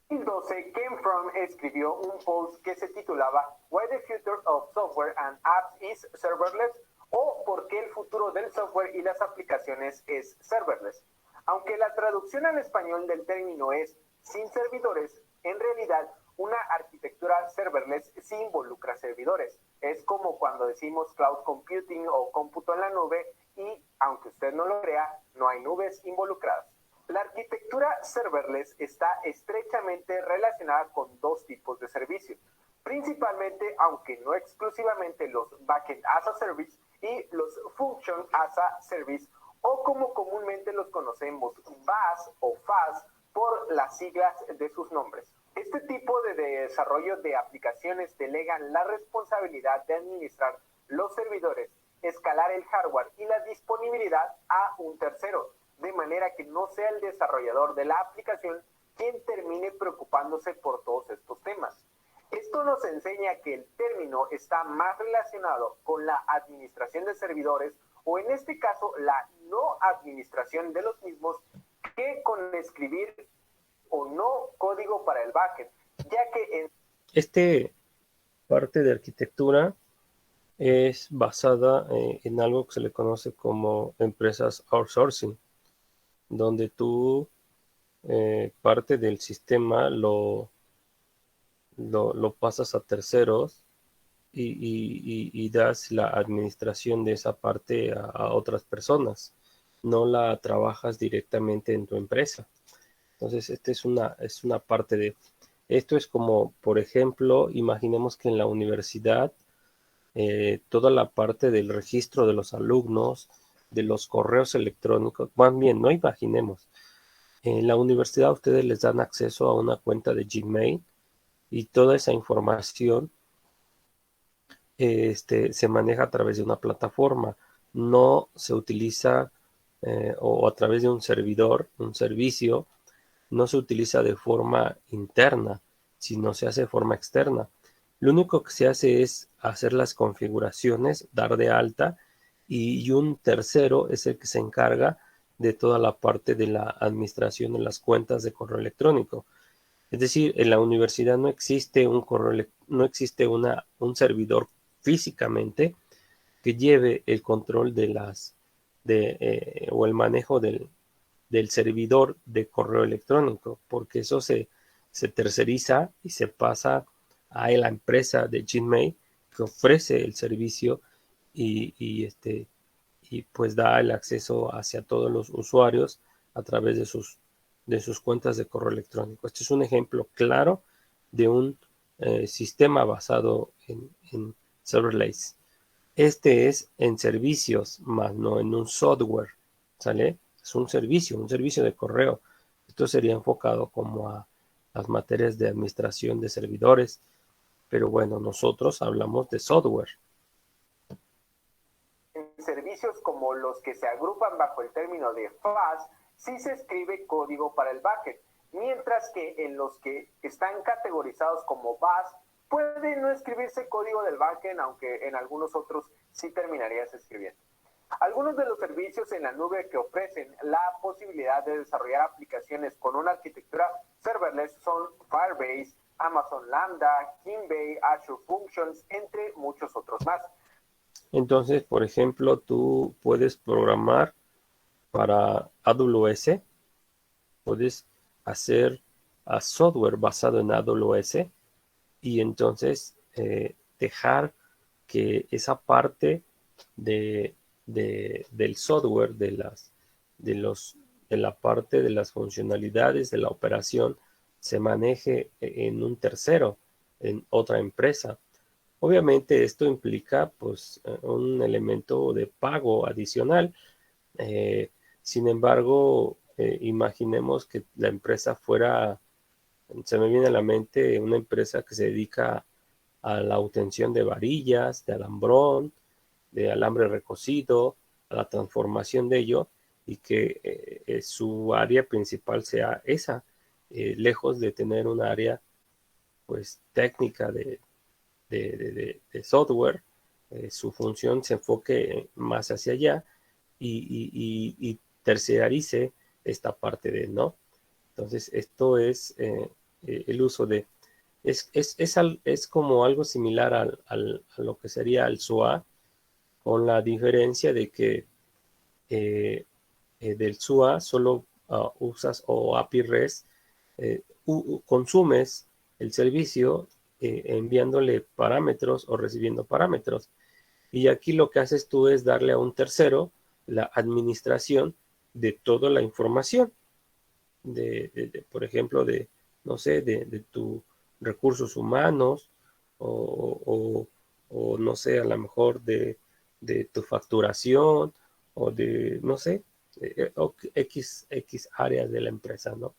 En 2012, Ken Fromm escribió un post que se titulaba Why the Future of Software and Apps is Serverless, o ¿Por qué el futuro del software y las aplicaciones es serverless? Aunque la traducción al español del término es sin servidores, en realidad una arquitectura serverless sí involucra servidores. Es como cuando decimos cloud computing o cómputo en la nube y, aunque usted no lo crea, no hay nubes involucradas. La arquitectura serverless está estrechamente relacionada con dos tipos de servicios, principalmente, aunque no exclusivamente, los Backend as a Service y los Function as a Service, o como comúnmente los conocemos, BaaS o FaaS, por las siglas de sus nombres. Este tipo de desarrollo de aplicaciones delegan la responsabilidad de administrar los servidores, escalar el hardware y la disponibilidad a un tercero, de manera que no sea el desarrollador de la aplicación quien termine preocupándose por todos estos temas. Esto nos enseña que el término está más relacionado con la administración de servidores, o en este caso la no administración de los mismos, que con escribir o no código para el backend, ya que en Este parte de arquitectura es basada en algo que se le conoce como empresas outsourcing, donde tú parte del sistema lo pasas a terceros y das la administración de esa parte a otras personas, no la trabajas directamente en tu empresa. Entonces, esta es una parte de... Esto es como, por ejemplo, imaginemos que en la universidad toda la parte del registro de los alumnos, de los correos electrónicos, más bien, no imaginemos. En la universidad a ustedes les dan acceso a una cuenta de Gmail y toda esa información se maneja a través de una plataforma. No se utiliza o a través de un servidor, un servicio, no se utiliza de forma interna, sino se hace de forma externa. Lo único que se hace es hacer las configuraciones, dar de alta, y un tercero es el que se encarga de toda la parte de la administración de las cuentas de correo electrónico. Es decir, en la universidad no existe un correo, no existe un servidor físicamente que lleve el control o el manejo del servidor de correo electrónico, porque eso se se terceriza y se pasa a la empresa de Jinmei que ofrece el servicio y pues da el acceso hacia todos los usuarios a través de sus cuentas de correo electrónico. Este es un ejemplo claro de un sistema basado en serverless. Este es en servicios, más no en un software, ¿sale? Es un servicio de correo. Esto sería enfocado como a las materias de administración de servidores, pero bueno, nosotros hablamos de software. En servicios como los que se agrupan bajo el término de FAS, sí se escribe código para el backend, mientras que en los que están categorizados como BAS, puede no escribirse código del backend, aunque en algunos otros sí terminarías escribiendo. Algunos de los servicios en la nube que ofrecen la posibilidad de desarrollar aplicaciones con una arquitectura serverless son Firebase, Amazon Lambda, Kimbay, Azure Functions, entre muchos otros más. Entonces, por ejemplo, tú puedes programar para AWS, puedes hacer software basado en AWS y entonces dejar que esa parte del software, de la parte de las funcionalidades de la operación, se maneje en un tercero, en otra empresa. Obviamente esto implica pues un elemento de pago adicional. Sin embargo, imaginemos que la empresa fuera, se me viene a la mente una empresa que se dedica a la obtención de varillas, de alambrón, de alambre recocido, a la transformación de ello y que su área principal sea esa, lejos de tener un área pues técnica de software, su función se enfoque más hacia allá y terciarice esta parte de, ¿no? Entonces, esto es el uso de, es como algo similar a lo que sería el SOA, con la diferencia de que del SOA solo usas o API REST, consumes el servicio enviándole parámetros o recibiendo parámetros. Y aquí lo que haces tú es darle a un tercero la administración de toda la información, por ejemplo, no sé, de tus recursos humanos o no sé, a lo mejor de tu facturación o de, no sé, X áreas de la empresa, ¿no?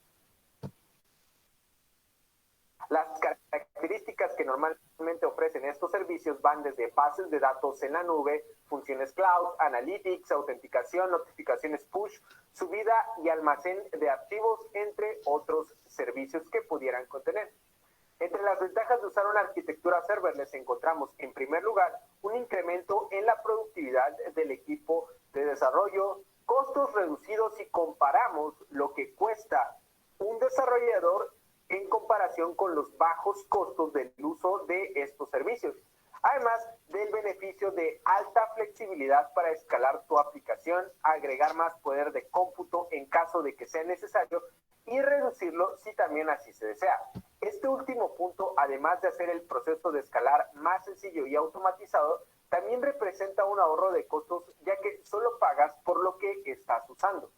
Las características que normalmente ofrecen estos servicios van desde bases de datos en la nube, funciones cloud, analytics, autenticación, notificaciones push, subida y almacén de archivos, entre otros servicios que pudieran contener. Entre las ventajas de usar una arquitectura serverless encontramos, en primer lugar, un incremento en la productividad del equipo de desarrollo, costos reducidos si comparamos lo que cuesta un desarrollador en comparación con los bajos costos del uso de estos servicios. Además del beneficio de alta flexibilidad para escalar tu aplicación, agregar más poder de cómputo en caso de que sea necesario y reducirlo si también así se desea. Este último punto, además de hacer el proceso de escalar más sencillo y automatizado, también representa un ahorro de costos, ya que solo pagas por lo que estás usando.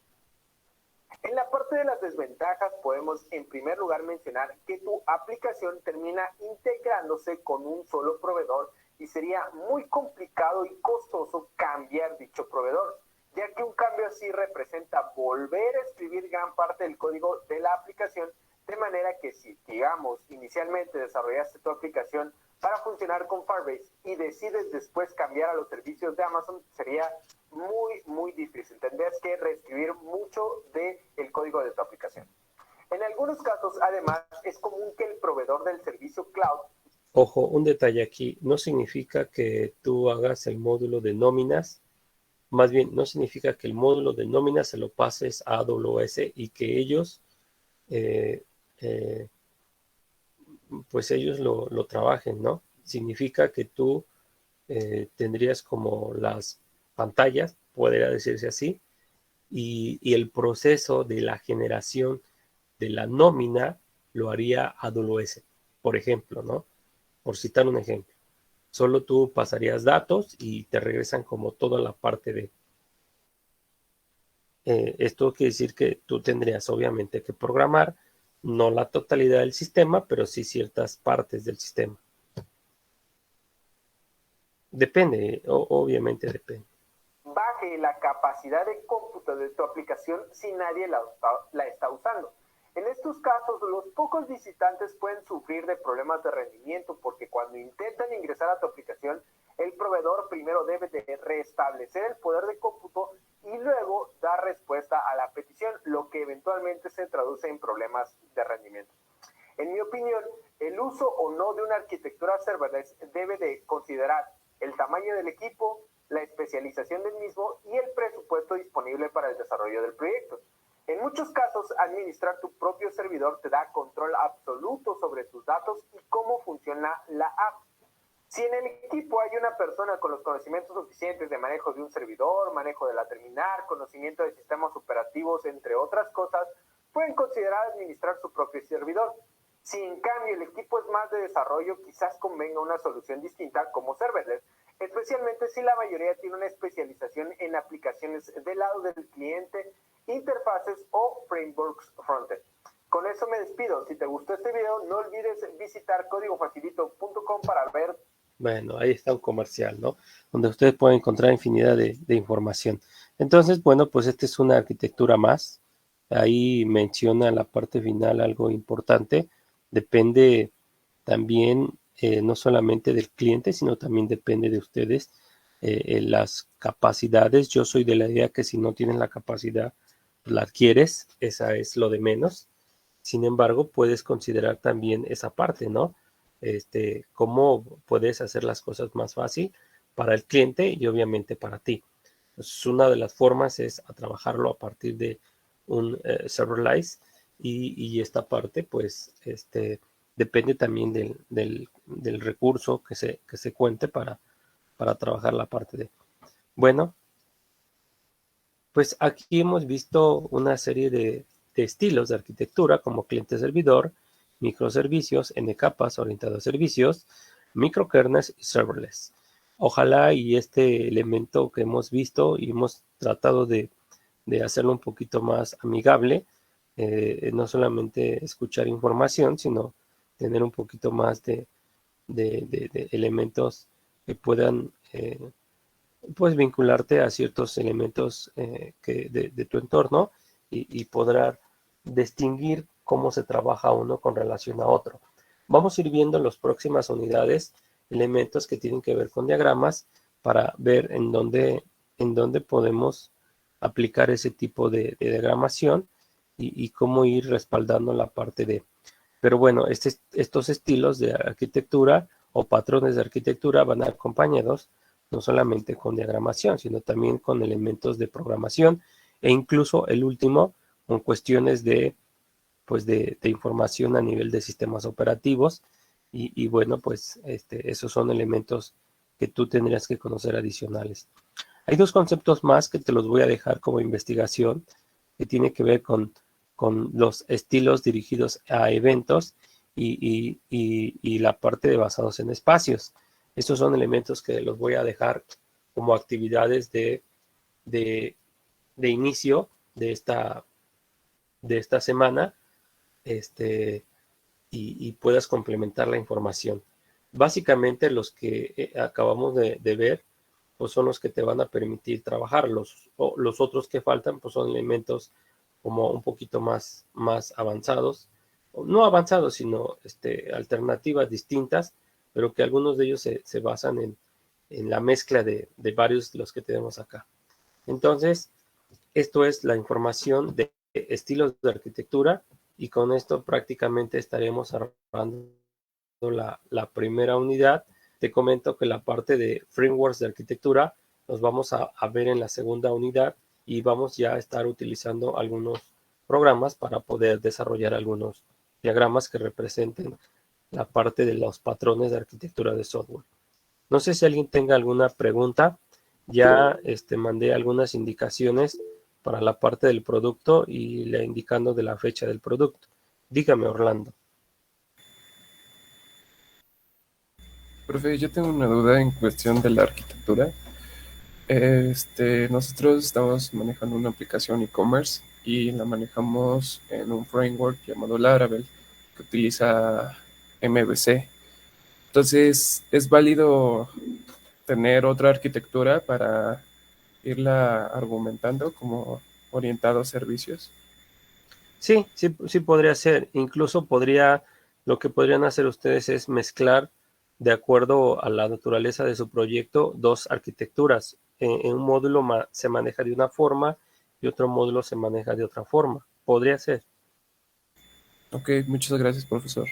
En la parte de las desventajas podemos en primer lugar mencionar que tu aplicación termina integrándose con un solo proveedor y sería muy complicado y costoso cambiar dicho proveedor, ya que un cambio así representa volver a escribir gran parte del código de la aplicación, de manera que si, digamos, inicialmente desarrollaste tu aplicación para funcionar con Firebase y decides después cambiar a los servicios de Amazon, sería muy difícil. Tendrías que reescribir mucho del código de tu aplicación. En algunos casos, además, es común que el proveedor del servicio cloud... Ojo, un detalle aquí, no significa que tú hagas el módulo de nóminas, más bien no significa que el módulo de nóminas se lo pases a AWS y que ellos pues ellos lo trabajen, ¿no? Significa que tú tendrías como las pantallas, podría decirse así, y el proceso de la generación de la nómina lo haría AWS, por ejemplo, ¿no? Por citar un ejemplo. Solo tú pasarías datos y te regresan como toda la parte de... esto quiere decir que tú tendrías obviamente que programar, no la totalidad del sistema, pero sí ciertas partes del sistema. Depende, obviamente depende. Baje la capacidad de cómputo de tu aplicación si nadie la está usando. En estos casos, los pocos visitantes pueden sufrir de problemas de rendimiento porque cuando intentan ingresar a tu aplicación, el proveedor primero debe de restablecer el poder de cómputo y luego dar respuesta a la petición, lo que eventualmente se traduce en problemas de rendimiento. En mi opinión, el uso o no de una arquitectura serverless debe de considerar el tamaño del equipo, la especialización del mismo y el presupuesto disponible para el desarrollo del proyecto. En muchos casos, administrar tu propio servidor te da control absoluto sobre tus datos y cómo funciona la app. Si en el equipo hay una persona con los conocimientos suficientes de manejo de un servidor, manejo de la terminal, conocimiento de sistemas operativos, entre otras cosas, pueden considerar administrar su propio servidor. Si en cambio el equipo es más de desarrollo, quizás convenga una solución distinta como serverless, especialmente si la mayoría tiene una especialización en aplicaciones del lado del cliente, interfaces o frameworks frontend. Con eso me despido. Si te gustó este video, no olvides visitar códigofacilito.com para ver. Bueno, ahí está un comercial, ¿no? Donde ustedes pueden encontrar infinidad de información. Entonces, bueno, pues esta es una arquitectura más. Ahí menciona en la parte final algo importante. Depende también no solamente del cliente, sino también depende de ustedes las capacidades. Yo soy de la idea que si no tienes la capacidad, la adquieres. Esa es lo de menos. Sin embargo, puedes considerar también esa parte, ¿no? Cómo puedes hacer las cosas más fácil para el cliente y obviamente para ti. Entonces, una de las formas es a trabajarlo a partir de un serverless y esta parte pues depende también del recurso que se cuente para trabajar la parte de... Bueno, pues aquí hemos visto una serie de estilos de arquitectura como cliente-servidor, microservicios, N-capas orientado a servicios, microkernels y serverless. Ojalá y este elemento que hemos visto y hemos tratado de hacerlo un poquito más amigable, no solamente escuchar información, sino tener un poquito más de elementos que puedan pues vincularte a ciertos elementos de tu entorno y podrá distinguir cómo se trabaja uno con relación a otro. Vamos a ir viendo en las próximas unidades elementos que tienen que ver con diagramas para ver en dónde podemos aplicar ese tipo de diagramación y cómo ir respaldando la parte de... Pero bueno, estos estilos de arquitectura o patrones de arquitectura van acompañados no solamente con diagramación, sino también con elementos de programación e incluso el último con cuestiones de información a nivel de sistemas operativos y bueno, pues esos son elementos que tú tendrías que conocer adicionales. Hay dos conceptos más que te los voy a dejar como investigación que tiene que ver con los estilos dirigidos a eventos y la parte de basados en espacios. Estos son elementos que los voy a dejar como actividades de inicio de esta semana y puedas complementar la información. Básicamente los que acabamos de ver pues son los que te van a permitir trabajar. Los otros que faltan pues son elementos como un poquito más avanzados. No avanzados, sino alternativas distintas, pero que algunos de ellos se basan en la mezcla de varios de los que tenemos acá. Entonces, esto es la información de estilos de arquitectura y con esto prácticamente estaremos cerrando la primera unidad. Te comento que la parte de frameworks de arquitectura los vamos a ver en la segunda unidad y vamos ya a estar utilizando algunos programas para poder desarrollar algunos diagramas que representen la parte de los patrones de arquitectura de software. No sé si alguien tenga alguna pregunta. Ya mandé algunas indicaciones para la parte del producto y le indicando de la fecha del producto. Dígame, Orlando. Profe, yo tengo una duda en cuestión de la arquitectura. Nosotros estamos manejando una aplicación e-commerce y la manejamos en un framework llamado Laravel que utiliza MVC. Entonces, ¿es válido tener otra arquitectura para irla argumentando como orientado a servicios? Sí, sí, sí podría ser. Incluso lo que podrían hacer ustedes es mezclar, de acuerdo a la naturaleza de su proyecto, dos arquitecturas. En un módulo se maneja de una forma y otro módulo se maneja de otra forma. Podría ser, Ok, muchas gracias, profesor.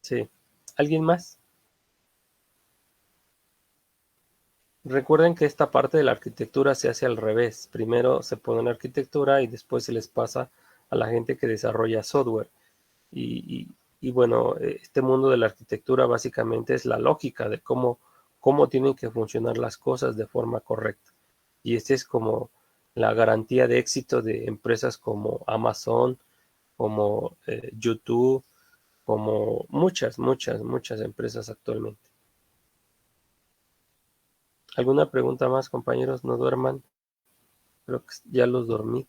sí. ¿Alguien más? Recuerden que esta parte de la arquitectura se hace al revés. Primero se pone la arquitectura y después se les pasa a la gente que desarrolla software. Y bueno, este mundo de la arquitectura básicamente es la lógica de cómo tienen que funcionar las cosas de forma correcta. Y esta es como la garantía de éxito de empresas como Amazon, como YouTube, como muchas empresas actualmente. ¿Alguna pregunta más, compañeros? No duerman. Creo que ya los dormí.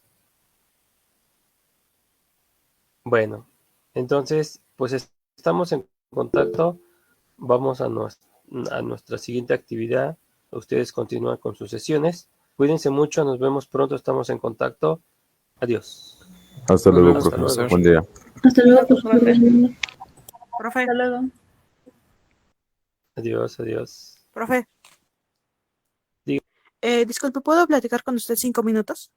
Bueno, entonces, pues estamos en contacto. Vamos a nuestra siguiente actividad. Ustedes continúan con sus sesiones. Cuídense mucho, nos vemos pronto, estamos en contacto. Adiós. Hasta Nos luego, vemos, Hasta profe. luego. profesor. Buen día. Hasta luego, Profe. profe. Profe, Hasta luego. Adiós, adiós. profe. Diga. Disculpe, ¿puedo platicar con usted 5 minutos?